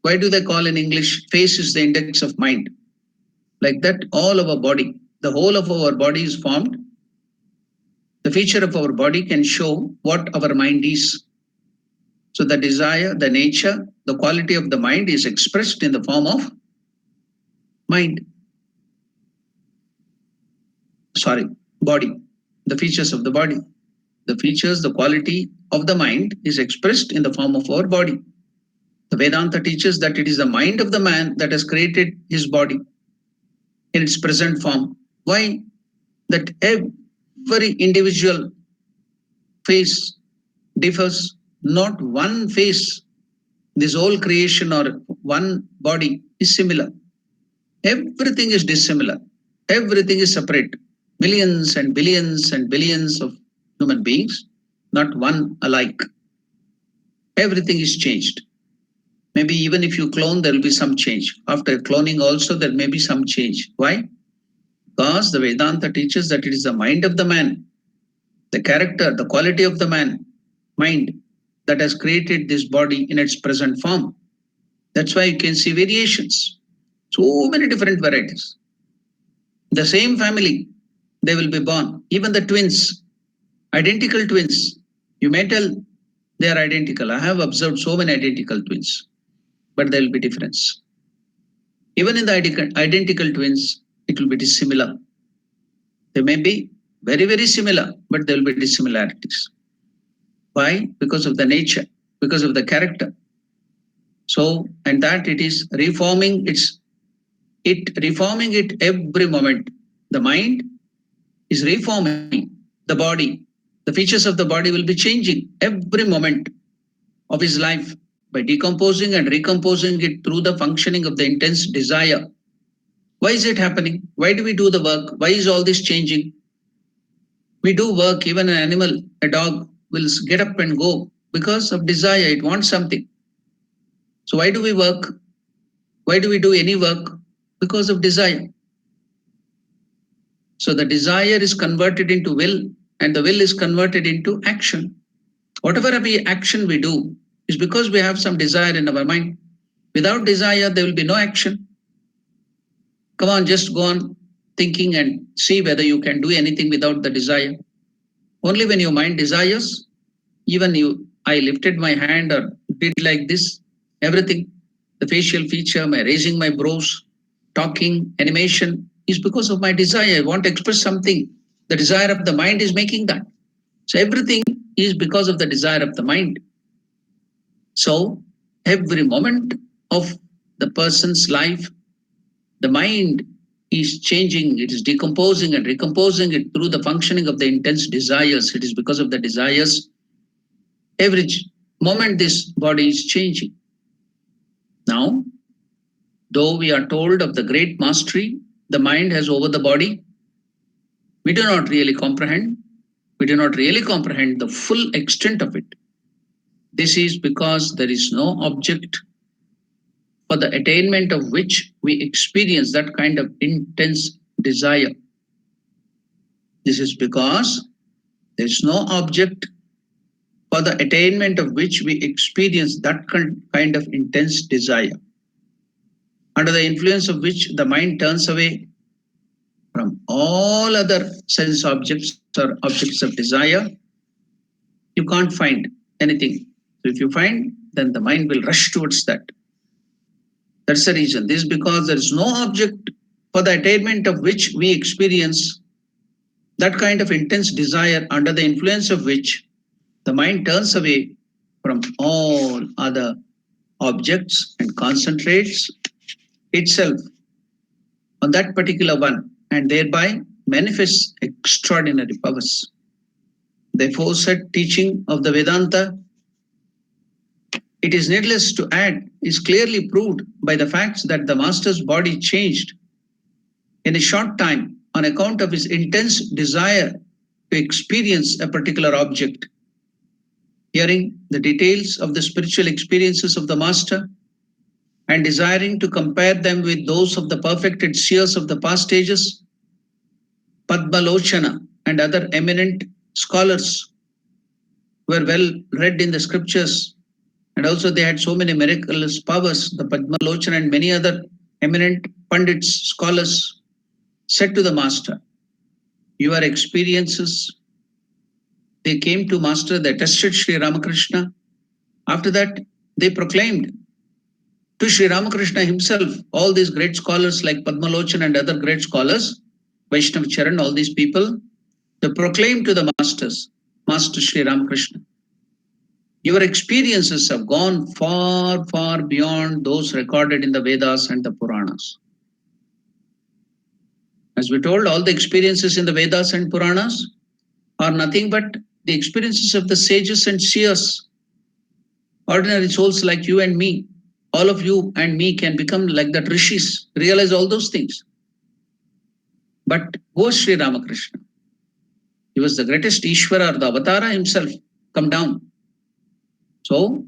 Why do they call in English, face is the index of mind? Like that, all of our body, the whole of our body is formed. The feature of our body can show what our mind is. So the desire, the nature, the quality of the mind is expressed in the form of mind. body, the features of the body. The features, the quality of the mind is expressed in the form of our body. The Vedanta teaches that it is the mind of the man that has created his body in its present form. Why? That every individual face differs, not one face, this whole creation or one body is similar. Everything is dissimilar. Everything is separate. Millions and billions and billions of human beings, not one alike. Everything is changed. Maybe even if you clone, there will be some change. After cloning also, there may be some change. Why? Because the Vedanta teaches that it is the mind of the man, the character, the quality of the man, mind, that has created this body in its present form. That's why you can see variations. So many different varieties. The same family, they will be born. Even the twins, identical twins. You may tell they are identical. I have observed so many identical twins, but there will be difference. Even in the identical twins, it will be dissimilar. They may be very, very similar, but there will be dissimilarities. Why? Because of the nature, because of the character. So, and that it is reforming it every moment. The mind is reforming the body. The features of the body will be changing every moment of his life by decomposing and recomposing it through the functioning of the intense desire. Why is it happening? Why do we do the work? Why is all this changing? We do work, even an animal, a dog will get up and go because of desire. It wants something. So why do we work? Why do we do any work? Because of desire. So the desire is converted into will, and the will is converted into action. Whatever action we do is because we have some desire in our mind. Without desire, there will be no action. Come on, just go on thinking and see whether you can do anything without the desire. Only when your mind desires, even I lifted my hand or did like this, everything, the facial feature, my raising my brows, talking, animation is because of my desire. I want to express something. The desire of the mind is making that. So everything is because of the desire of the mind. So every moment of the person's life, the mind is changing, it is decomposing and recomposing it through the functioning of the intense desires. It is because of the desires. Every moment this body is changing. Now, though we are told of the great mastery the mind has over the body, we do not really comprehend. We do not really comprehend the full extent of it. This is because there is no object for the attainment of which we experience that kind of intense desire. This is because there is no object for the attainment of which we experience that kind of intense desire, under the influence of which the mind turns away from all other sense objects or objects of desire. You can't find anything. So if you find, then the mind will rush towards that. That's the reason. This is because there is no object for the attainment of which we experience that kind of intense desire, under the influence of which the mind turns away from all other objects and concentrates itself on that particular one, and thereby manifests extraordinary powers. The aforesaid teaching of the Vedanta, it is needless to add, is clearly proved by the facts that the master's body changed in a short time on account of his intense desire to experience a particular object. Hearing the details of the spiritual experiences of the master and desiring to compare them with those of the perfected seers of the past ages, Padmalochana and other eminent scholars were well read in the scriptures, and also they had so many miraculous powers. The Padmalochana and many other eminent pundits, scholars, said to the master, your experiences, they came to master, they tested Sri Ramakrishna. After that, they proclaimed to Sri Ramakrishna himself, all these great scholars like Padmalochana and other great scholars, Vaishnav Charan, all these people, they proclaim to the masters, Master Sri Ramakrishna, your experiences have gone far, far beyond those recorded in the Vedas and the Puranas. As we told, all the experiences in the Vedas and Puranas are nothing but the experiences of the sages and seers. Ordinary souls like you and me, all of you and me can become like that rishis, realize all those things. But who is Sri Ramakrishna? He was the greatest Ishvara, the Avatara himself, come down. So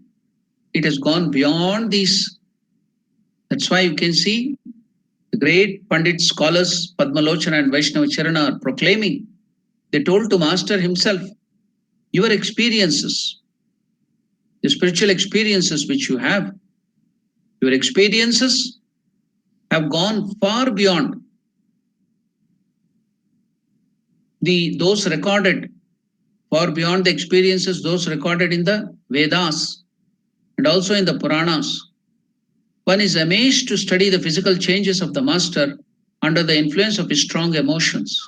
it has gone beyond these. That's why you can see the great Pandit scholars, Padmalochana and Vaishnava Charana, are proclaiming. They told to Master himself, your experiences, the spiritual experiences which you have, your experiences have gone far beyond those recorded, far beyond the experiences those recorded in the Vedas and also in the Puranas. One is amazed to study the physical changes of the master under the influence of his strong emotions,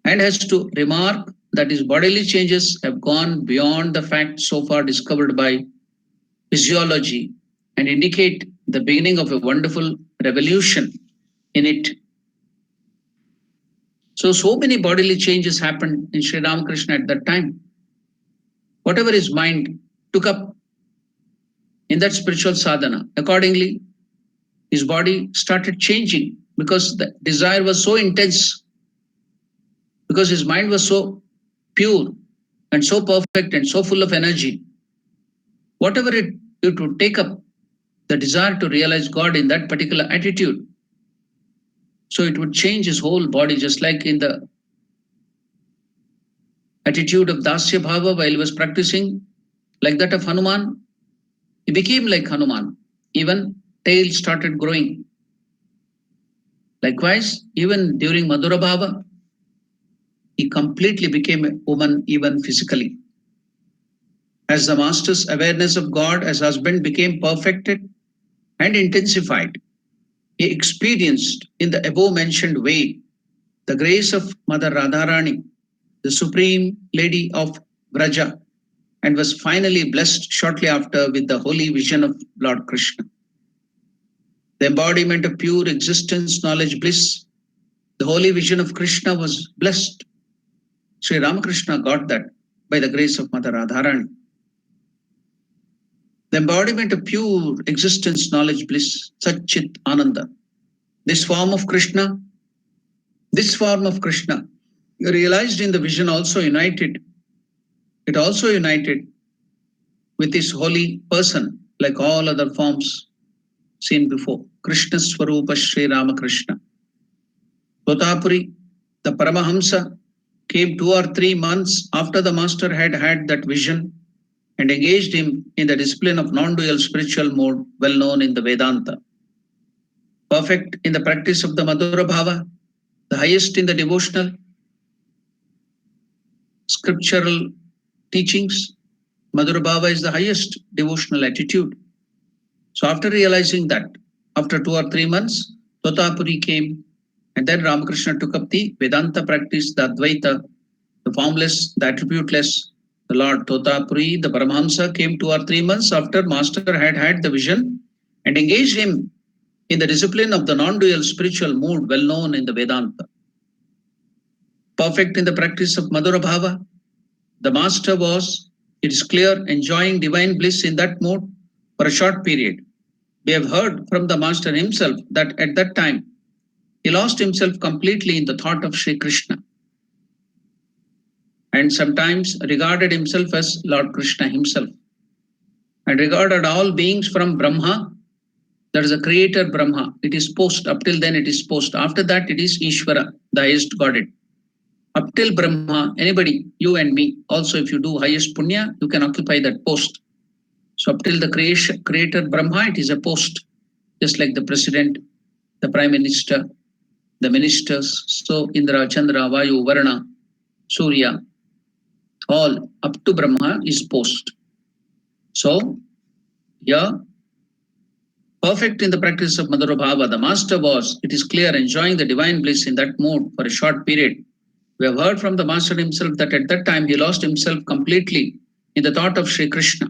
and has to remark that his bodily changes have gone beyond the facts so far discovered by physiology and indicate the beginning of a wonderful revolution in it. So many bodily changes happened in Sri Ramakrishna at that time. Whatever his mind took up in that spiritual sadhana, accordingly, his body started changing because the desire was so intense, because his mind was so pure and so perfect and so full of energy. Whatever it would take up, the desire to realize God in that particular attitude, so it would change his whole body, just like in the attitude of Dasya Bhava while he was practicing, like that of Hanuman. He became like Hanuman. Even tail started growing. Likewise, even during Madhura Bhava, he completely became a woman, even physically. As the master's awareness of God as husband became perfected and intensified, he experienced in the above mentioned way the grace of Mother Radharani, the Supreme Lady of Vraja, and was finally blessed shortly after with the holy vision of Lord Krishna. The embodiment of pure existence, knowledge, bliss, the holy vision of Krishna was blessed. Sri Ramakrishna got that by the grace of Mother Radharani. The embodiment of pure existence, knowledge, bliss, Satchit Ananda. This form of Krishna, realized in the vision also united. It also united with this holy person, like all other forms seen before. Krishna Swarupa Sri Ramakrishna. Totapuri, the Paramahamsa, came 2 or 3 months after the master had had that vision and engaged him in the discipline of non-dual spiritual mode well known in the Vedanta. Perfect in the practice of the Madhura Bhava, the highest in the devotional, scriptural teachings. Madhura Bhava is the highest devotional attitude. So after realizing that, after 2 or 3 months, Totapuri came, and then Ramakrishna took up the Vedanta practice, the Advaita, the formless, the attributeless. The Lord Totapuri, the Paramahamsa, came 2 or 3 months after Master had had the vision and engaged him in the discipline of the non-dual spiritual mood well known in the Vedanta. Perfect in the practice of Madhura Bhava, the Master was, it is clear, enjoying divine bliss in that mood for a short period. We have heard from the Master himself that at that time, he lost himself completely in the thought of Sri Krishna, and sometimes regarded himself as Lord Krishna himself, and regarded all beings from Brahma. There is a creator Brahma. It is post. Up till then it is post. After that it is Ishvara, the highest Godhead. Up till Brahma, anybody, you and me, also if you do highest punya, you can occupy that post. So up till the creator Brahma, it is a post. Just like the president, the prime minister, the ministers. So Indra, Chandra, Vayu, Varna, Surya, all up to Brahma is post. So, yeah, perfect in the practice of Madhura Bhava. The master was, it is clear, enjoying the divine bliss in that mood for a short period. We have heard from the master himself that at that time he lost himself completely in the thought of Sri Krishna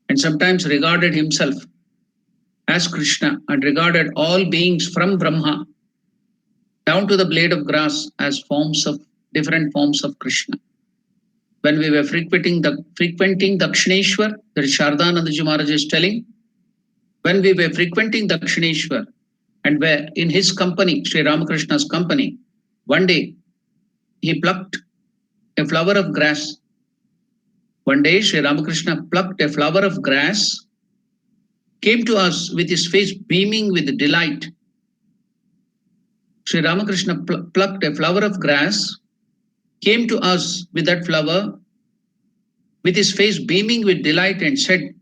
and sometimes regarded himself as Krishna and regarded all beings from Brahma down to the blade of grass as different forms of Krishna. When we were frequenting Dakshineshwar, that is Shardanandaji Maharaj is telling, when we were frequenting Dakshineshwar and were in his company, Sri Ramakrishna's company, one day he plucked a flower of grass. One day Sri Ramakrishna plucked a flower of grass, came to us with his face beaming with delight. Sri Ramakrishna plucked a flower of grass, came to us with that flower, with his face beaming with delight and said,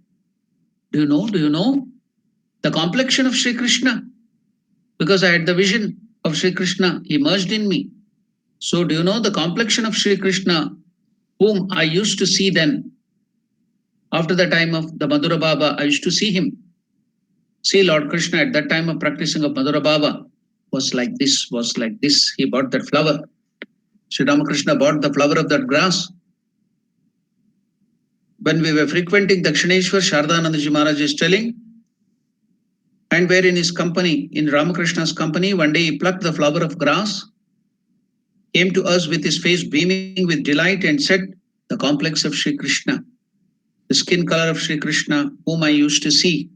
do you know the complexion of Sri Krishna? Because I had the vision of Sri Krishna, he merged in me. So do you know the complexion of Sri Krishna, whom I used to see then? After the time of the Madhura Bhava, I used to see him. See Lord Krishna at that time of practicing of Madhura Bhava was like this. He bought that flower. Sri Ramakrishna bought the flower of that grass. When we were frequenting Dakshineshwar, Shardanandaji Maharaj is telling, and were in his company, in Ramakrishna's company, one day he plucked the flower of grass, came to us with his face beaming with delight and said, the complex of Sri Krishna, the skin color of Sri Krishna, whom I used to see.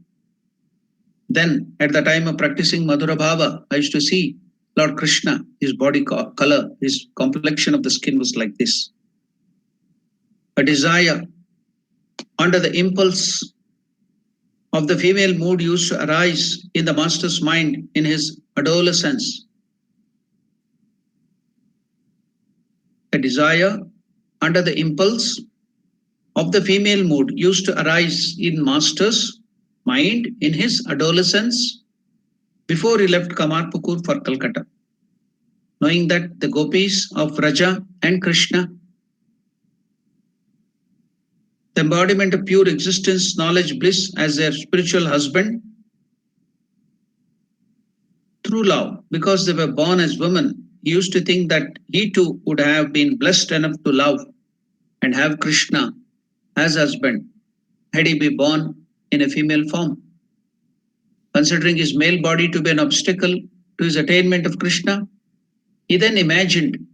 Then, at the time of practicing Madhura Bhava, I used to see Lord Krishna, his body color, his complexion of the skin was like this. A desire under the impulse of the female mood used to arise in the master's mind in his adolescence. A desire under the impulse of the female mood used to arise in master's mind in his adolescence before he left Kamarpukur for Calcutta. Knowing that the gopis of Raja and Krishna, the embodiment of pure existence, knowledge, bliss as their spiritual husband, through love, because they were born as women, he used to think that he too would have been blessed enough to love and have Krishna as husband had he been born in a female form. Considering his male body to be an obstacle to his attainment of Krishna, he then imagined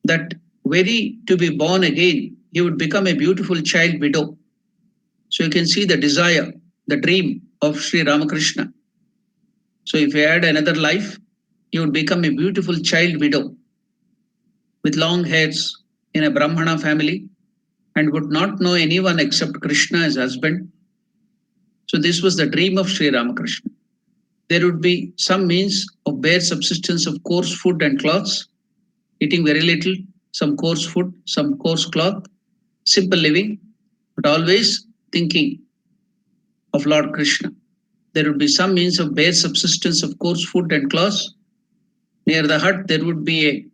that were he to be born again, he would become a beautiful child widow. So you can see the desire, the dream of Sri Ramakrishna. So if he had another life, he would become a beautiful child widow with long hairs in a Brahmana family and would not know anyone except Krishna as husband. So this was the dream of Sri Ramakrishna. There would be some means of bare subsistence of coarse food and clothes, eating very little, some coarse food, some coarse cloth, simple living, but always thinking of Lord Krishna. There would be some means of bare subsistence of coarse food and clothes. Near the hut, there would be a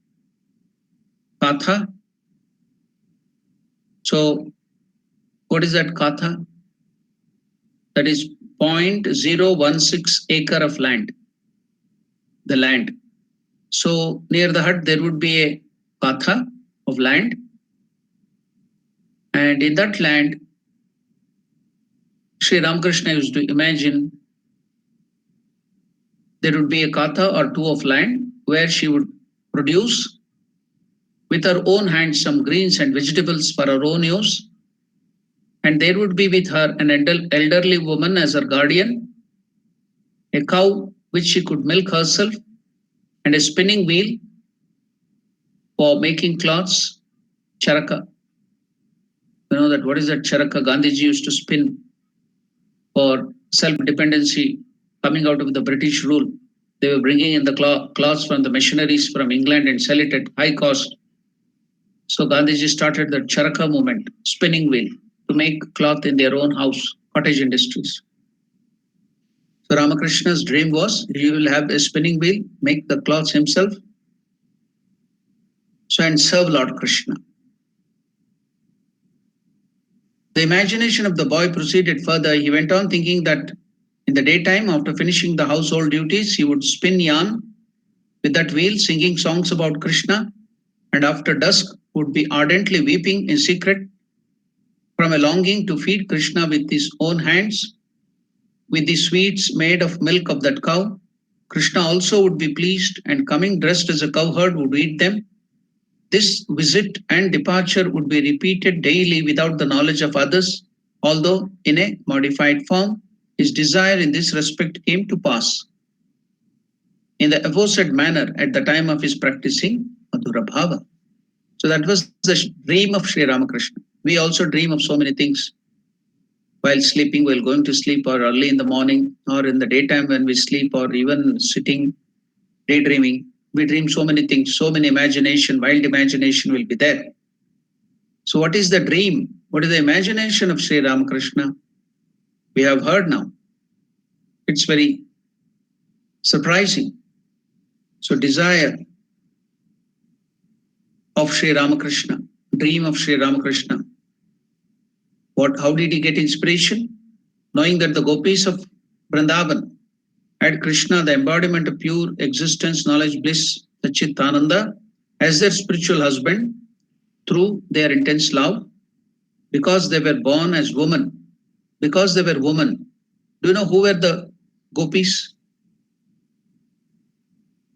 katha. So, what is that katha? That is 0.016 acre of land, the land. So, near the hut, there would be a katha of land. And in that land, Sri Ramakrishna used to imagine there would be a katha or two of land where she would produce with her own hands some greens and vegetables for her own use. And there would be with her an elderly woman as her guardian, a cow which she could milk herself, and a spinning wheel for making cloths, charaka. You know that what is that charaka? Gandhiji used to spin for self-dependency coming out of the British rule. They were bringing in the cloths from the missionaries from England and sell it at high cost. So Gandhiji started the charaka movement, spinning wheel, to make cloth in their own house, cottage industries. So Ramakrishna's dream was he will have a spinning wheel, make the cloths himself, so and serve Lord Krishna. The imagination of the boy proceeded further. He went on thinking that In the daytime, after finishing the household duties, he would spin yarn with that wheel, singing songs about Krishna, and after dusk would be ardently weeping in secret from a longing to feed Krishna with his own hands, with the sweets made of milk of that cow. Krishna also would be pleased, and coming dressed as a cowherd would eat them. This visit and departure would be repeated daily without the knowledge of others, although in a modified form. His desire in this respect came to pass in the aforesaid manner at the time of his practicing Madhura Bhava. So that was the dream of Sri Ramakrishna. We also dream of so many things while sleeping, while going to sleep, or early in the morning, or in the daytime when we sleep, or even sitting, daydreaming. We dream so many things, so many imagination, wild imagination will be there. So, what is the dream? What is the imagination of Sri Ramakrishna? We have heard now. It's very surprising. So, desire of Sri Ramakrishna, dream of Sri Ramakrishna. How did he get inspiration? Knowing that the gopis of Vrindavan had Krishna, the embodiment of pure existence, knowledge, bliss, Satchitananda, as their spiritual husband through their intense love, because they were born as women. Because they were women. Do you know who were the gopis?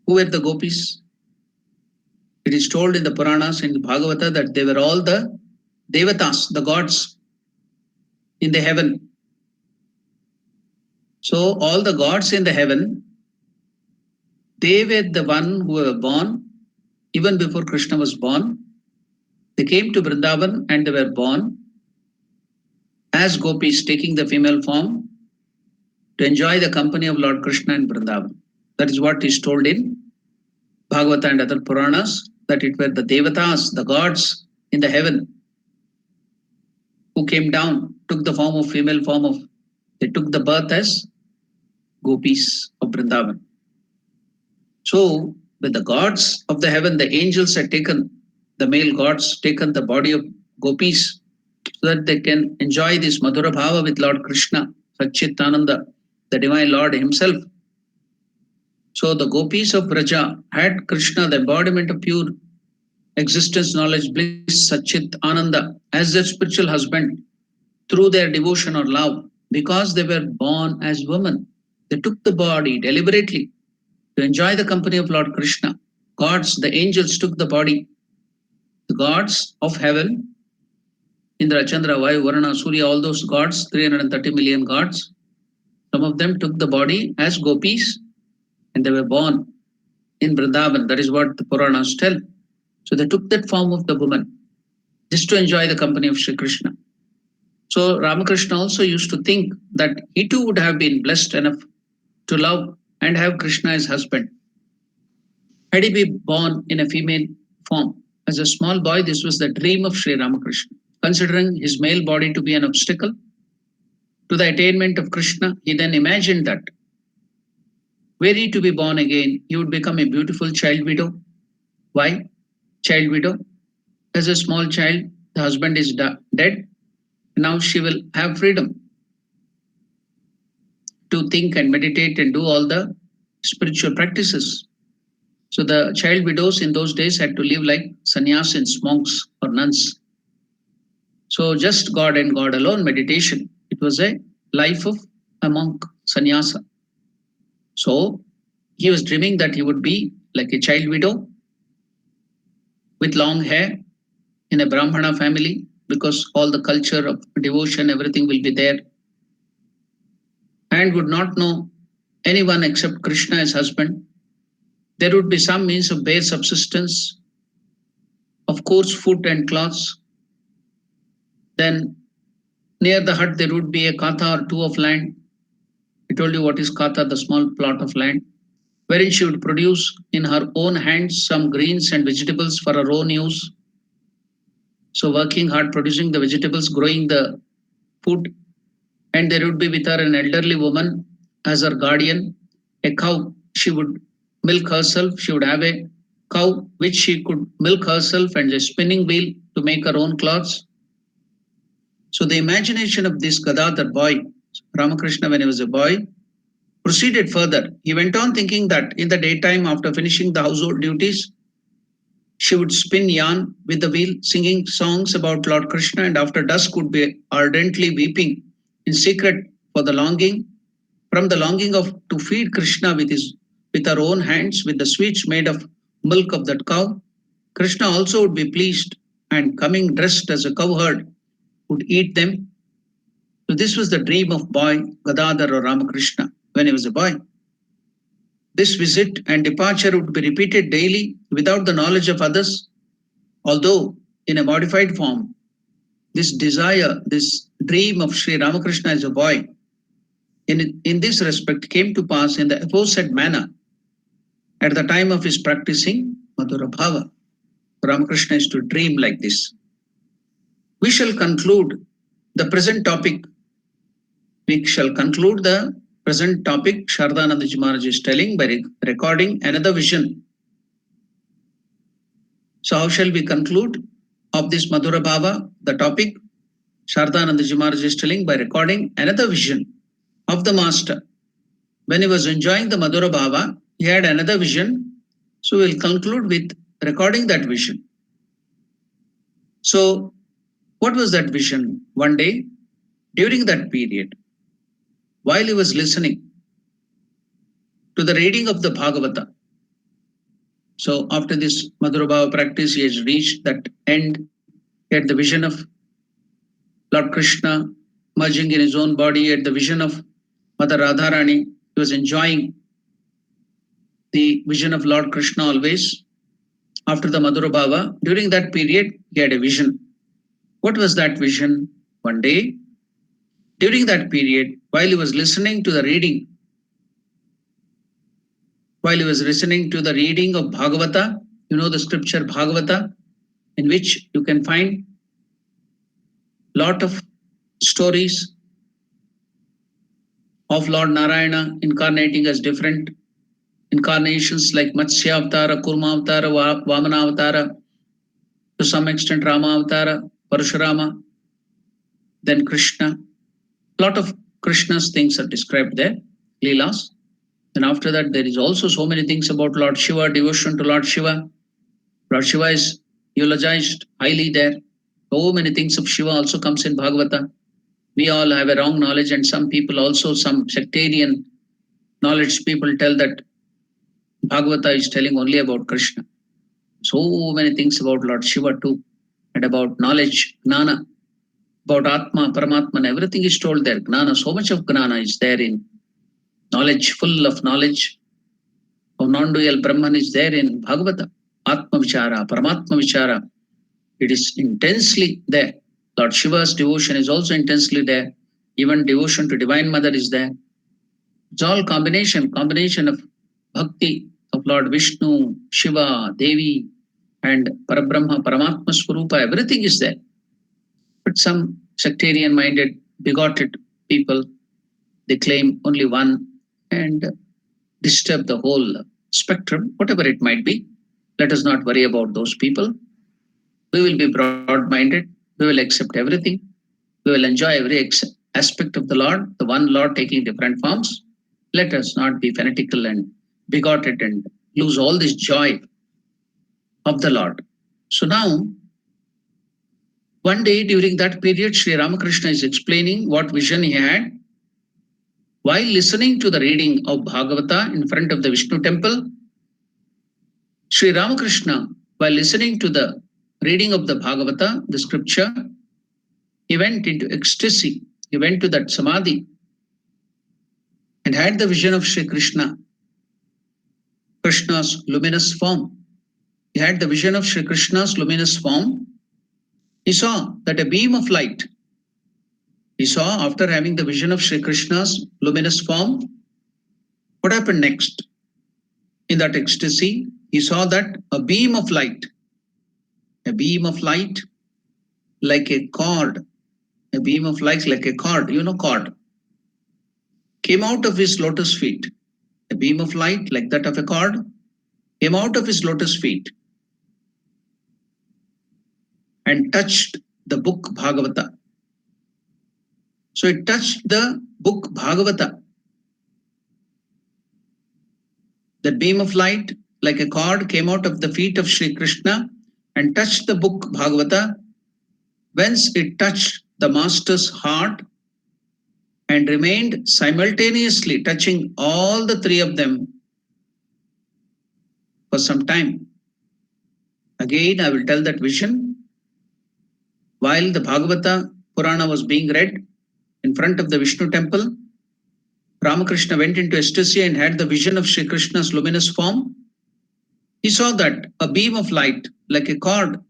Who were the gopis? It is told in the Puranas, in the Bhagavata, that they were all the devatas, the gods in the heaven. So all the gods in the heaven, they were the one who were born even before Krishna was born. They came to Vrindavan and they were born as gopis, taking the female form to enjoy the company of Lord Krishna in Vrindavan. That is what is told in Bhagavata and other Puranas, that it were the devatas, the gods in the heaven, who came down, took the form of female form of, they took the birth as gopis of Vrindavan. So, with the gods of the heaven, the angels had taken, the male gods, taken the body of gopis so that they can enjoy this Madhura Bhava with Lord Krishna, Satchitananda, the Divine Lord Himself. So, the gopis of Braja had Krishna, the embodiment of pure existence, knowledge, bliss, Satchit, Ananda, as their spiritual husband through their devotion or love, because they were born as women. They took the body deliberately to enjoy the company of Lord Krishna. Gods, the angels took the body. The gods of heaven, Indra, Chandra, Vayu, Varuna, Surya, all those gods, 330 million gods, some of them took the body as gopis and they were born in Vrindavan. That is what the Puranas tell. So they took that form of the woman just to enjoy the company of Sri Krishna. So Ramakrishna also used to think that he too would have been blessed enough to love and have Krishna as husband. Had he been born in a female form? As a small boy, this was the dream of Sri Ramakrishna. Considering his male body to be an obstacle to the attainment of Krishna, he then imagined that were he to be born again, he would become a beautiful child widow. Why? Child widow. As a small child, the husband is dead. Now she will have freedom to think and meditate and do all the spiritual practices. So the child widows in those days had to live like sannyasins, monks or nuns. So just God and God alone, meditation. It was a life of a monk, sannyasa. So he was dreaming that he would be like a child widow with long hair in a Brahmana family, because all the culture of devotion, everything will be there, and would not know anyone except Krishna as husband. There would be some means of bare subsistence, of course, food and clothes. Then near the hut there would be a katha or two of land. I told you what is katha, the small plot of land, wherein she would produce in her own hands some greens and vegetables for her own use. So working hard, producing the vegetables, growing the food, and there would be with her an elderly woman as her guardian, a cow. She would milk herself. She would have a cow which she could milk herself, and a spinning wheel to make her own clothes. So the imagination of this Gadadhar boy, Ramakrishna, when he was a boy, proceeded further. He went on thinking that in the daytime, after finishing the household duties, she would spin yarn with the wheel, singing songs about Lord Krishna, and after dusk would be ardently weeping in secret for the longing, from the longing of to feed Krishna with her own hands, with the sweets made of milk of that cow. Krishna also would be pleased, and coming dressed as a cowherd, would eat them. So this was the dream of boy Gadadhar or Ramakrishna when he was a boy. This visit and departure would be repeated daily without the knowledge of others, although in a modified form. This desire, this dream of Sri Ramakrishna as a boy, in this respect, came to pass in the aforesaid manner at the time of his practicing Madhura Bhava. Ramakrishna is to dream like this. We shall conclude the present topic. We shall conclude the present topic Shardanandaji Maharaj is telling by recording another vision. So how shall we conclude of this Madhura Bhava? The topic Shardanandaji Maharaj is telling by recording another vision of the master. When he was enjoying the Madhura Bhava, he had another vision. So we'll conclude with recording that vision. So what was that vision? One day, during that period, while he was listening to the reading of the Bhagavata, so after this Madhura Bhava practice, he has reached that end. He had the vision of Lord Krishna merging in his own body. He had the vision of Mother Radharani. He was enjoying the vision of Lord Krishna always. After the Madhura Bhava, during that period, he had a vision. What was that vision? One day, during that period, while he was listening to the reading, of Bhagavata, you know the scripture Bhagavata, in which you can find lot of stories of Lord Narayana incarnating as different incarnations like Matsya Avatara, Kurma Avatara, Vamana Avatara, to some extent Rama Avatara, Parashurama, then Krishna. Lot of Krishna's things are described there, Leelas. And after that, there is also so many things about Lord Shiva, devotion to Lord Shiva. Lord Shiva is eulogized highly there. So many things of Shiva also comes in Bhagavata. We all have a wrong knowledge, and some people also, some sectarian knowledge people tell that Bhagavata is telling only about Krishna. So many things about Lord Shiva too, and about knowledge, Gnana, about Atma, Paramatman, everything is told there. Gnana, so much of Gnana is there in knowledge, full of knowledge of non-dual Brahman is there in Bhagavata. Atma Vichara, Paramatma Vichara, it is intensely there. Lord Shiva's devotion is also intensely there. Even devotion to Divine Mother is there. It's all combination of bhakti of Lord Vishnu, Shiva, Devi, and Parabrahma, Paramatma Swarupa, everything is there. But some sectarian-minded, bigoted people, they claim only one and disturb the whole spectrum, whatever it might be. Let us not worry about those people. We will be broad-minded. We will accept everything. We will enjoy every aspect of the Lord, the one Lord taking different forms. Let us not be fanatical and bigoted and lose all this joy of the Lord. So now, one day during that period, Sri Ramakrishna is explaining what vision he had while listening to the reading of Bhagavata in front of the Vishnu temple. Sri Ramakrishna, while listening to the reading of the Bhagavata, the scripture, he went into ecstasy. He went to that samadhi and had the vision of Sri Krishna, Krishna's luminous form. He had the vision of Sri Krishna's luminous form. He saw that a beam of light, he saw after having the vision of Sri Krishna's luminous form, what happened next? In that ecstasy, he saw that a beam of light like a cord, a beam of light like a cord, you know cord, came out of his lotus feet. A beam of light like that of a cord came out of his lotus feet and touched the book Bhagavata. So it touched the book Bhagavata. That beam of light, like a cord, came out of the feet of Sri Krishna and touched the book Bhagavata, whence it touched the master's heart and remained simultaneously touching all the three of them for some time. Again, I will tell that vision. While the Bhagavata Purana was being read in front of the Vishnu temple, Ramakrishna went into ecstasy and had the vision of Sri Krishna's luminous form. He saw that a beam of light, like a cord,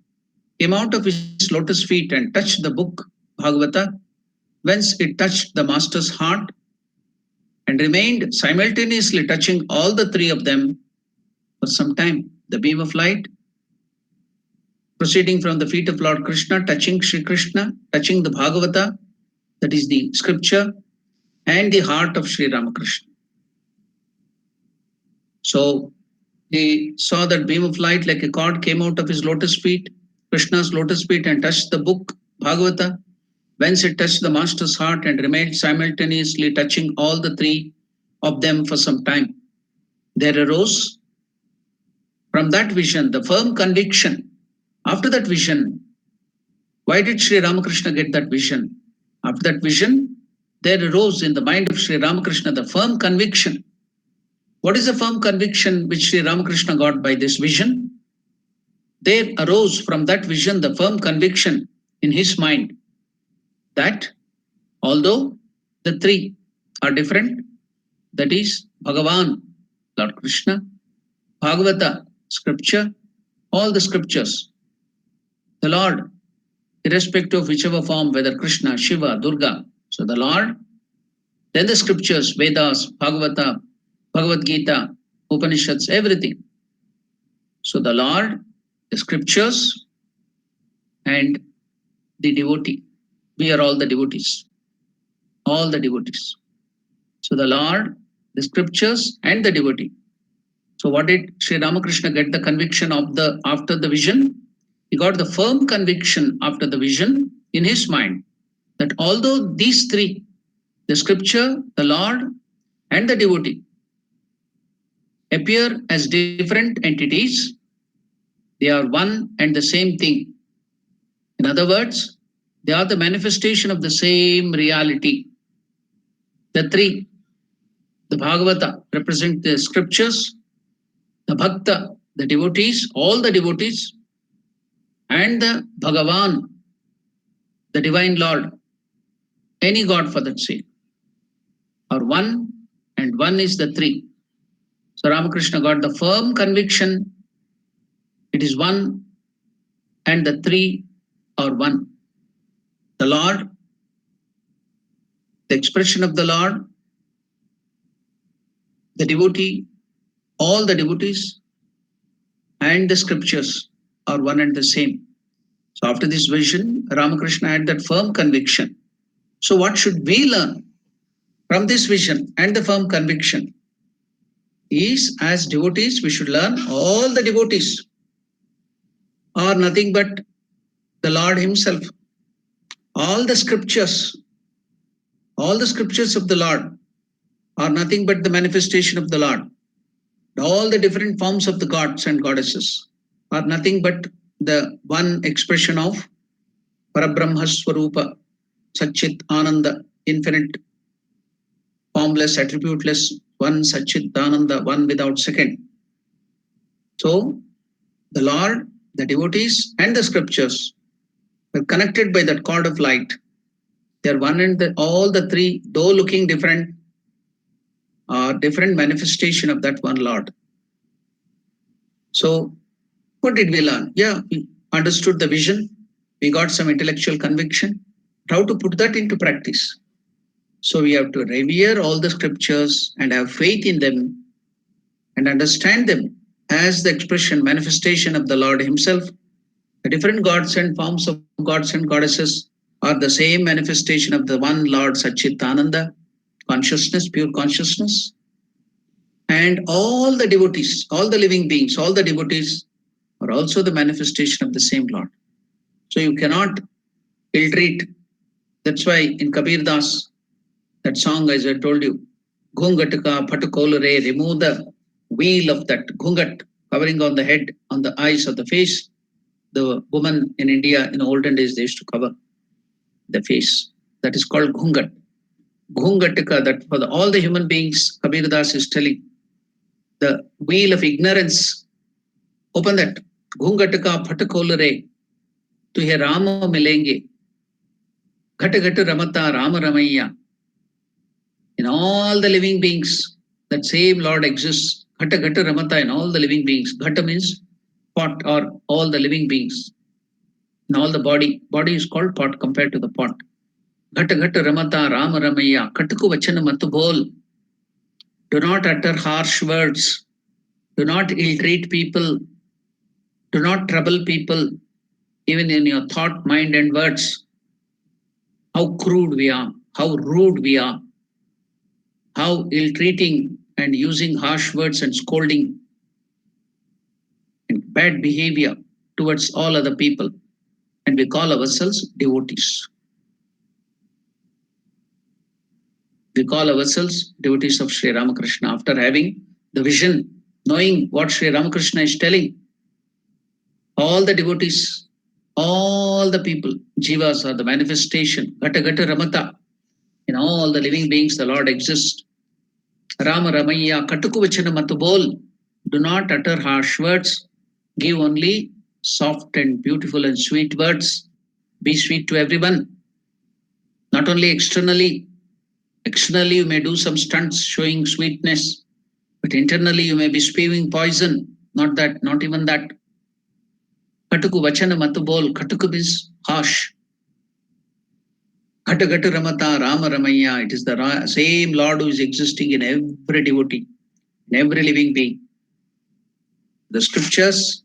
came out of his lotus feet and touched the book Bhagavata, whence it touched the master's heart and remained simultaneously touching all the three of them for some time. The beam of light proceeding from the feet of Lord Krishna, touching Sri Krishna, touching the Bhagavata, that is the scripture, and the heart of Sri Ramakrishna. So he saw that beam of light like a cord came out of his lotus feet, Krishna's lotus feet, and touched the book Bhagavata, whence it touched the master's heart and remained simultaneously touching all the three of them for some time. There arose from that vision the firm conviction. After that vision, why did Sri Ramakrishna get that vision? After that vision, there arose in the mind of Sri Ramakrishna the firm conviction. What is the firm conviction which Sri Ramakrishna got by this vision? There arose from that vision the firm conviction in his mind that although the three are different, that is Bhagavan, Lord Krishna, Bhagavata, scripture, all the scriptures, the Lord, irrespective of whichever form, whether Krishna, Shiva, Durga, so the Lord, then the scriptures, Vedas, Bhagavata, Bhagavad Gita, Upanishads, everything. So the Lord, the scriptures, and the devotee. We are all the devotees. All the devotees. So the Lord, the scriptures, and the devotee. So what did Sri Ramakrishna get the conviction of after the vision? He got the firm conviction after the vision in his mind that although these three, the scripture, the Lord, and the devotee, appear as different entities, they are one and the same thing. In other words, they are the manifestation of the same reality. The three, the Bhagavata represent the scriptures, the Bhakta, the devotees, all the devotees, and the Bhagavan, the divine Lord, any God for that sake, are one, and one is the three. So Ramakrishna got the firm conviction, it is one, and the three are one. The Lord, the expression of the Lord, the devotee, all the devotees, and the scriptures are one and the same. So after this vision, Ramakrishna had that firm conviction. So what should we learn from this vision and the firm conviction? Is as devotees, we should learn all the devotees are nothing but the Lord himself. All the scriptures of the Lord are nothing but the manifestation of the Lord. All the different forms of the gods and goddesses are nothing but the one expression of Parabrahma Swarupa, Satchit Ananda, infinite, formless, attributeless, one Satchit Ananda, one without second. So the Lord, the devotees, and the scriptures are connected by that cord of light. They are one and all the three, though looking different, are different manifestation of that one Lord. So what did we learn? Yeah, we understood the vision. We got some intellectual conviction. How to put that into practice? So we have to revere all the scriptures and have faith in them and understand them as the expression, manifestation of the Lord himself. The different gods and forms of gods and goddesses are the same manifestation of the one Lord Satchitananda, consciousness, pure consciousness. And all the devotees, all the living beings, all the devotees are also the manifestation of the same Lord. So you cannot ill-treat. That's why in Kabir Das, that song, as I told you, Ghungatka Patakolare, remove the wheel of that ghungat covering on the head, on the eyes of the face. The woman in India in olden days, they used to cover the face. That is called ghungat. Ghungatika, that for all the human beings, Kabir Das is telling, the wheel of ignorance, open that. Ghungatika patakolare, to he Rama milenge. Ghata ghata ramata Rama Ramaya. In all the living beings, that same Lord exists. Ghata ghata ramata in all the living beings. Ghata means pot or all the living beings. In all the body. Body is called pot compared to the pot. Ghata ghata ramata Rama Ramaya. Katuku vachana matu bol. Do not utter harsh words. Do not ill-treat people. Do not trouble people, even in your thought, mind, and words. How crude we are, how rude we are, how ill-treating and using harsh words and scolding and bad behavior towards all other people. And we call ourselves devotees. We call ourselves devotees of Sri Ramakrishna after having the vision, knowing what Sri Ramakrishna is telling. All the devotees, all the people, jivas are the manifestation. Gata Gata Ramata. In all the living beings, the Lord exists. Rama Ramaya Katuku Vachana Matubol. Do not utter harsh words. Give only soft and beautiful and sweet words. Be sweet to everyone. Not only externally. Externally, you may do some stunts showing sweetness, but internally, you may be spewing poison. Not that, not even that. Katuku Vachana Matubol. Katuku is harsh. Ghata Ghata Ramata Rama Ramaya. It is the same Lord who is existing in every devotee, in every living being. The scriptures,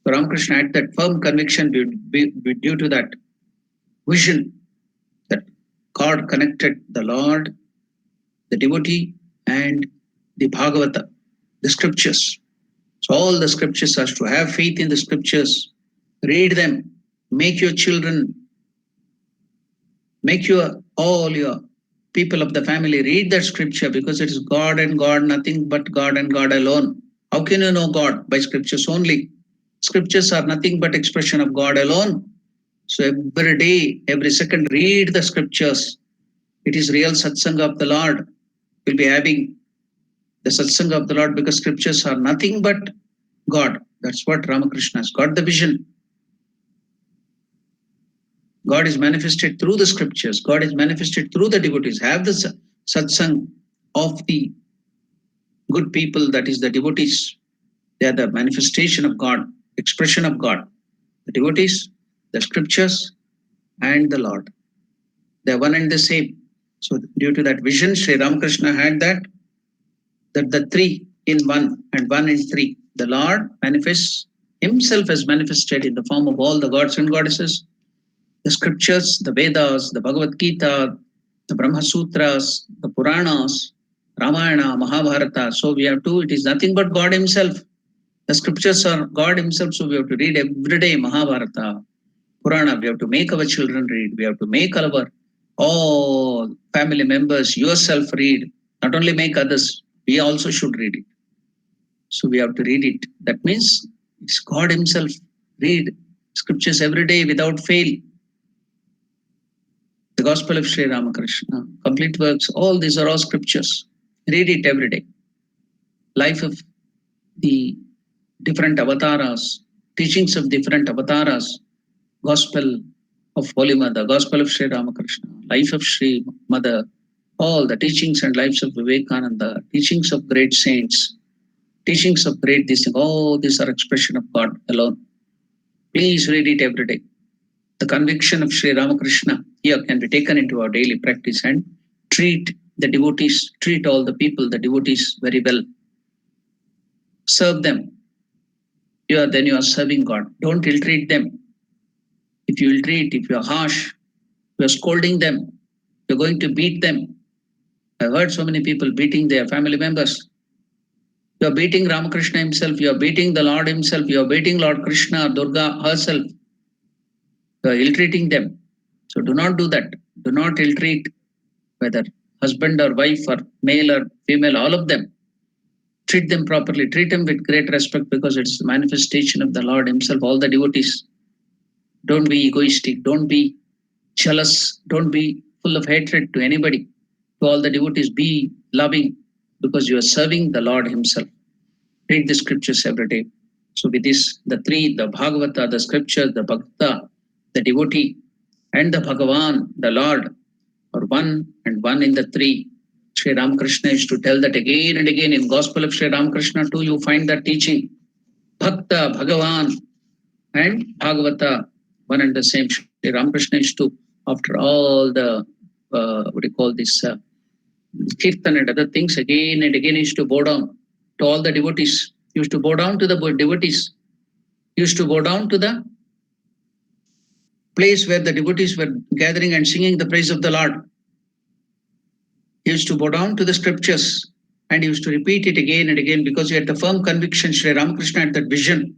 Ramakrishna had that firm conviction due to that vision that God connected the Lord, the devotee, and the Bhagavata, the scriptures. So all the scriptures are to have faith in the scriptures, read them, make your children, make all your people of the family read that scripture, because it is God and God, nothing but God and God alone. How can you know God? By scriptures only. Scriptures are nothing but expression of God alone. So every day, every second, read the scriptures. It is real satsanga of the Lord. We'll be having the satsanga of the Lord, because scriptures are nothing but God. That's what Ramakrishna has got the vision. God is manifested through the scriptures. God is manifested through the devotees. Have the satsang of the good people, that is the devotees. They are the manifestation of God, expression of God. The devotees, the scriptures, and the Lord. They are one and the same. So due to that vision, Sri Ramakrishna had that the three in one and one in three. The Lord manifests himself as manifested in the form of all the gods and goddesses. The scriptures, the Vedas, the Bhagavad Gita, the Brahma Sutras, the Puranas, Ramayana, Mahabharata. So we have to, it is nothing but God himself. The scriptures are God himself. So we have to read every day Mahabharata, Purana. We have to make our children read. We have to make our all family members, yourself read. Not only make others, we also should read it. So we have to read it. That means it's God himself. Read scriptures every day without fail. The Gospel of Sri Ramakrishna, complete works, all these are all scriptures. Read it every day. Life of the different avatars, teachings of different avatars, Gospel of Holy Mother, Gospel of Sri Ramakrishna, life of Sri Mother, all the teachings and lives of Vivekananda, teachings of great saints, teachings of great this, all these are expression of God alone. Please read it every day. The conviction of Sri Ramakrishna here can be taken into our daily practice and treat the devotees, treat all the people, the devotees very well. Serve them. Then you are serving God. Don't ill-treat them. If you ill-treat, if you are harsh, you are scolding them, you're going to beat them. I've heard so many people beating their family members. You are beating Ramakrishna himself, you are beating the Lord himself, you are beating Lord Krishna, Durga herself. You are ill-treating them. So do not do that. Do not ill-treat whether husband or wife or male or female, all of them. Treat them properly. Treat them with great respect because it's the manifestation of the Lord Himself. All the devotees. Don't be egoistic. Don't be jealous. Don't be full of hatred to anybody. To all the devotees, be loving because you are serving the Lord Himself. Read the scriptures every day. So with this, the three, the Bhagavata, the scripture, the Bhakta, the devotee, and the Bhagavan, the Lord, are one and one in the three. Sri Ramakrishna is to tell that again and again in Gospel of Sri Ramakrishna too, you find that teaching. Bhakta, Bhagavan, and Bhagavata, one and the same. Sri Ramakrishna is to, after all the, what do you call this, Kirtan and other things, again and again is to bow down to all the devotees. He used to bow down to the devotees. He used to bow down to the place where the devotees were gathering and singing the praise of the Lord. He used to bow down to the scriptures and he used to repeat it again and again because he had the firm conviction. Sri Ramakrishna had that vision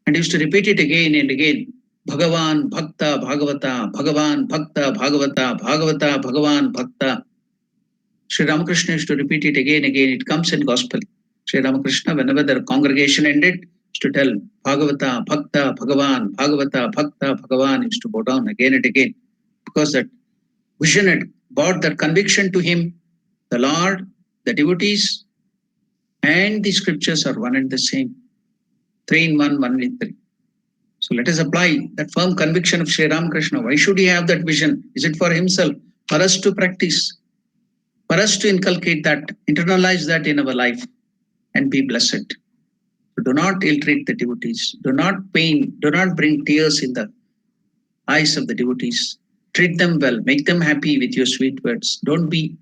and he used to repeat it again and again. Bhagavan Bhakta Bhagavata, Bhagavan Bhakta Bhagavata, Bhagavata Bhagavan Bhakta. Sri Ramakrishna used to repeat it again and again. It comes in gospel. Sri Ramakrishna, whenever the congregation ended, used to tell Bhagavata Bhakta Bhagavan, Bhagavata Bhakta Bhagavan. He used to bow down again and again because that vision had brought that conviction to him. The Lord, the devotees, and the scriptures are one and the same. 3 in 1, 1 in 3. So let us apply that firm conviction of Sri Ramakrishna. Why should he have that vision? Is it for himself? For us to practice, for us to inculcate that, internalize that in our life and be blessed. So do not ill-treat the devotees. Do not pain, do not bring tears in the eyes of the devotees. Treat them well, make them happy with your sweet words. Don't be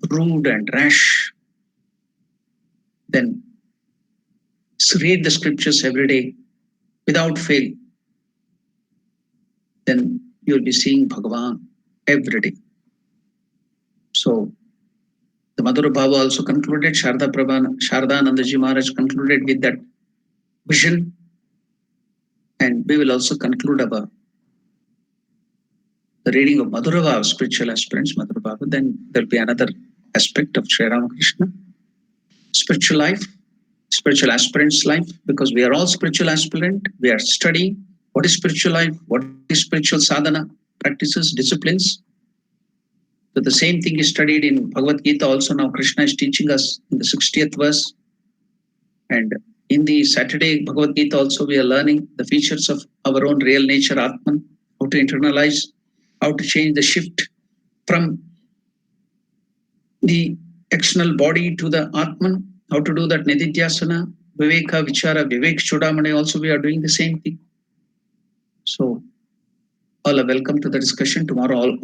rude and rash. Then read the scriptures every day without fail. Then you'll be seeing Bhagavan every day. So the Madhura Bhava also concluded, Shardanandaji Maharaj concluded with that vision. And we will also conclude about the reading of Madhura Bhava, spiritual aspirants, Madhura Bhava. Then there'll be another aspect of Sri Ramakrishna. Spiritual life, spiritual aspirants' life, because we are all spiritual aspirant. We are studying what is spiritual life, what is spiritual sadhana, practices, disciplines. So the same thing is studied in Bhagavad Gita also. Now Krishna is teaching us in the 60th verse. And in the Saturday Bhagavad Gita also we are learning the features of our own real nature, Atman, how to internalize, how to change the shift from the external body to the Atman, how to do that Nididhyasana, Viveka, Vichara, Vivek Chudamani also we are doing the same thing. So all are welcome to the discussion. Tomorrow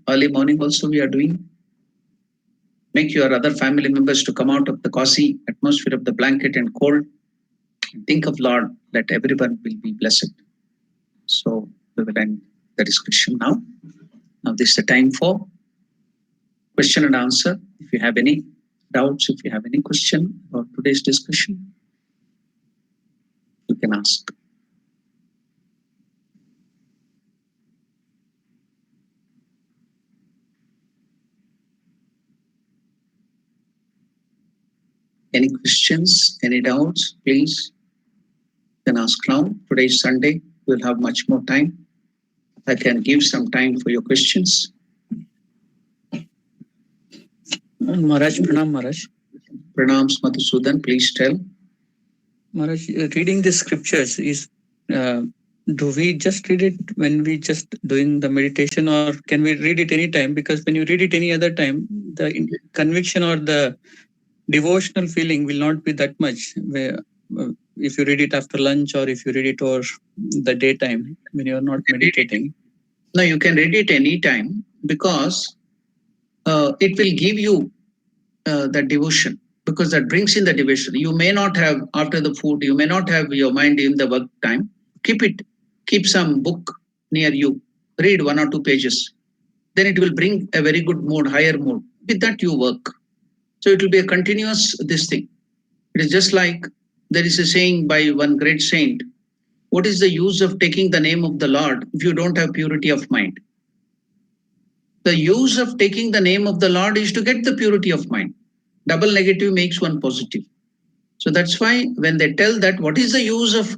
early morning also we are doing. Make your other family members to come out of the cozy atmosphere of the blanket and cold. Think of Lord, that everyone will be blessed. So we will end the discussion now. Now this is the time for question and answer. If you have any doubts, if you have any question about today's discussion, you can ask. Any questions, any doubts, please you can ask now. Today is Sunday. We'll have much more time. I can give some time for your questions. Maharaj, Pranam Maharaj. Pranams Madhusudan, please tell. Maharaj, reading the scriptures is, do we just read it when we just doing the meditation, or can we read it anytime? Because when you read it any other time, the conviction or the devotional feeling will not be that much. Where, if you read it after lunch or if you read it over the daytime when you are not meditating. No, you can read it anytime because it will give you the devotion, because that brings in the devotion. You may not have, after the food, you may not have your mind in the work time. Keep some book near you, read 1 or 2 pages. Then it will bring a very good mood, higher mood. With that you work. So it will be a continuous this thing. It is just like there is a saying by one great saint, what is the use of taking the name of the Lord if you don't have purity of mind? The use of taking the name of the Lord is to get the purity of mind. Double negative makes one positive. So that's why when they tell that what is the use of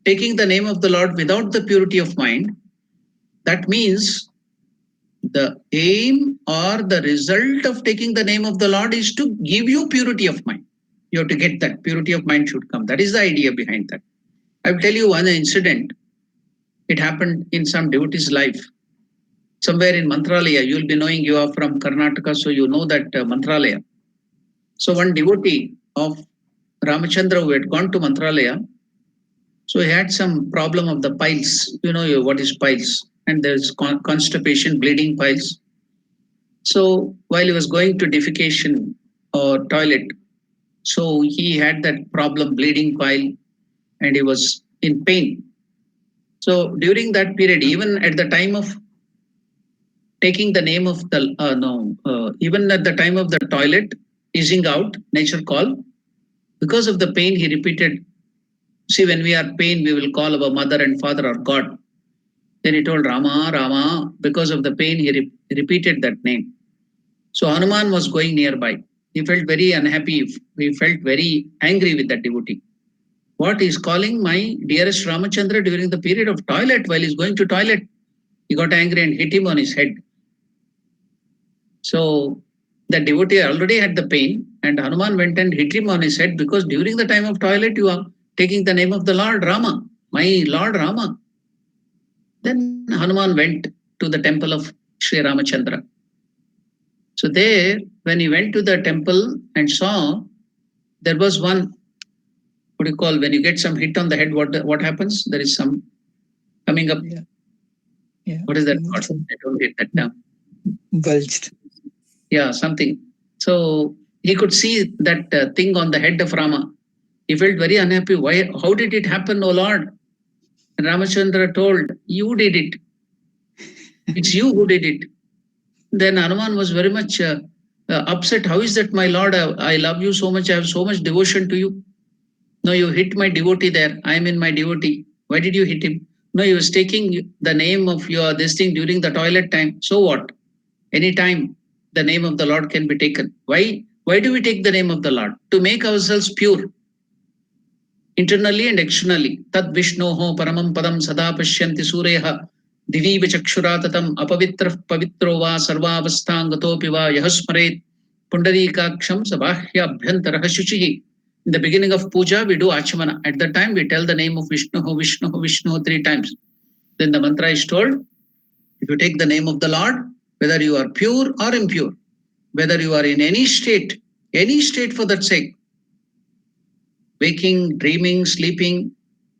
taking the name of the Lord without the purity of mind, that means the aim or the result of taking the name of the Lord is to give you purity of mind. You have to get that purity of mind should come. That is the idea behind that. I will tell you one incident. It happened in some devotee's life. Somewhere in Mantralaya, you will be knowing, you are from Karnataka, so you know that Mantralaya. So one devotee of Ramachandra who had gone to Mantralaya, so he had some problem of the piles. You know what is piles, and there's constipation, bleeding piles. So while he was going to defecation or toilet, so he had that problem, bleeding pile, and he was in pain. So during that period, even at the time of taking the name of the even at the time of the toilet, easing out, nature call, because of the pain, he repeated. See, when we are pain, we will call our mother and father or God. Then he told Rama, Rama. Because of the pain, he repeated that name. So Hanuman was going nearby. He felt very unhappy. He felt very angry with that devotee. What is calling my dearest Ramachandra during the period of toilet while he's going to toilet? He got angry and hit him on his head. So the devotee already had the pain, and Hanuman went and hit him on his head because during the time of toilet you are taking the name of the Lord Rama, my Lord Rama. Then Hanuman went to the temple of Sri Ramachandra. So there, when he went to the temple and saw, there was one, what do you call, when you get some hit on the head, what happens? There is some coming up. Yeah. What is that called? I don't get that now. Bulged. Yeah, something. So he could see that thing on the head of Rama. He felt very unhappy. Why? How did it happen, O Lord? And Ramachandra told, you did it. It's you who did it. Then Hanuman was very much upset. How is that, my Lord? I love you so much. I have so much devotion to you. No, you hit my devotee there. I am in my devotee. Why did you hit him? No, he was taking the name of your this thing during the toilet time. So what? Anytime the name of the Lord can be taken. Why? Why do we take the name of the Lord? To make ourselves pure. Internally and externally. Tad Vishnoho Paramam Padam Sada Pashyanti Sureha Diviva Chakshuratatam Apavitra Pavitro Va Sarvavastangatopi Va Yahasmaret Pundarikaksham Sabahya Abhyantara Shuchihi. In the beginning of puja, we do Achamana. At that time, we tell the name of Vishnu, Vishnu, Vishnu 3 times. Then the mantra is told, if you take the name of the Lord, whether you are pure or impure, whether you are in any state for that sake, waking, dreaming, sleeping,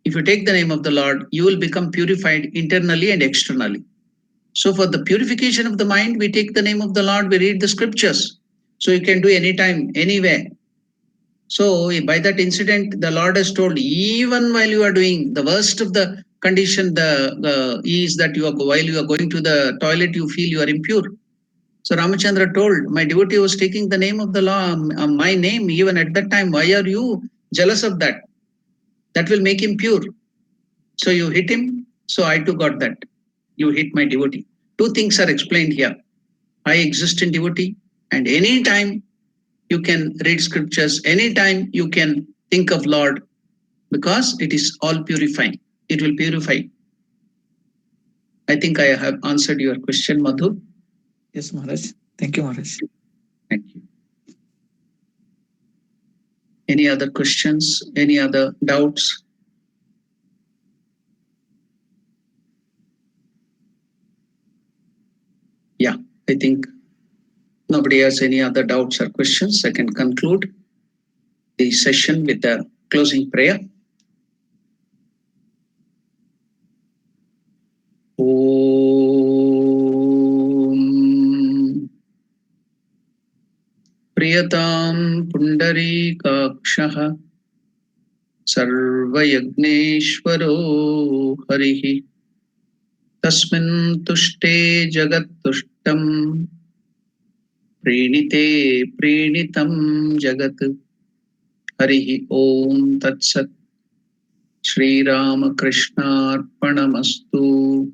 if you take the name of the Lord, you will become purified internally and externally. So for the purification of the mind, we take the name of the Lord, we read the scriptures. So you can do anytime, anywhere. So by that incident, the Lord has told, even while you are doing the worst of the condition, is that while you are going to the toilet, you feel you are impure. So Ramachandra told, my devotee was taking the name of the law, my name, even at that time. Why are you jealous of that? That will make him pure. So you hit him. So I too got that. You hit my devotee. 2 things are explained here. I exist in devotee, and any time you can read scriptures, anytime you can think of Lord, because it is all purifying. It will purify. I think I have answered your question, Madhu. Yes, Maharaj. Thank you, Maharaj. Thank you. Any other questions? Any other doubts? Yeah, I think nobody has any other doubts or questions. I can conclude the session with a closing prayer. Om Priyatam Pundarikakshaha Sarvayagneshwaro Harihi Tasmin Tushte Jagat Tushtam Prenite Prenitam Jagat Harihi Om Tat Sat Shri Ramakrishna Arpanamastu.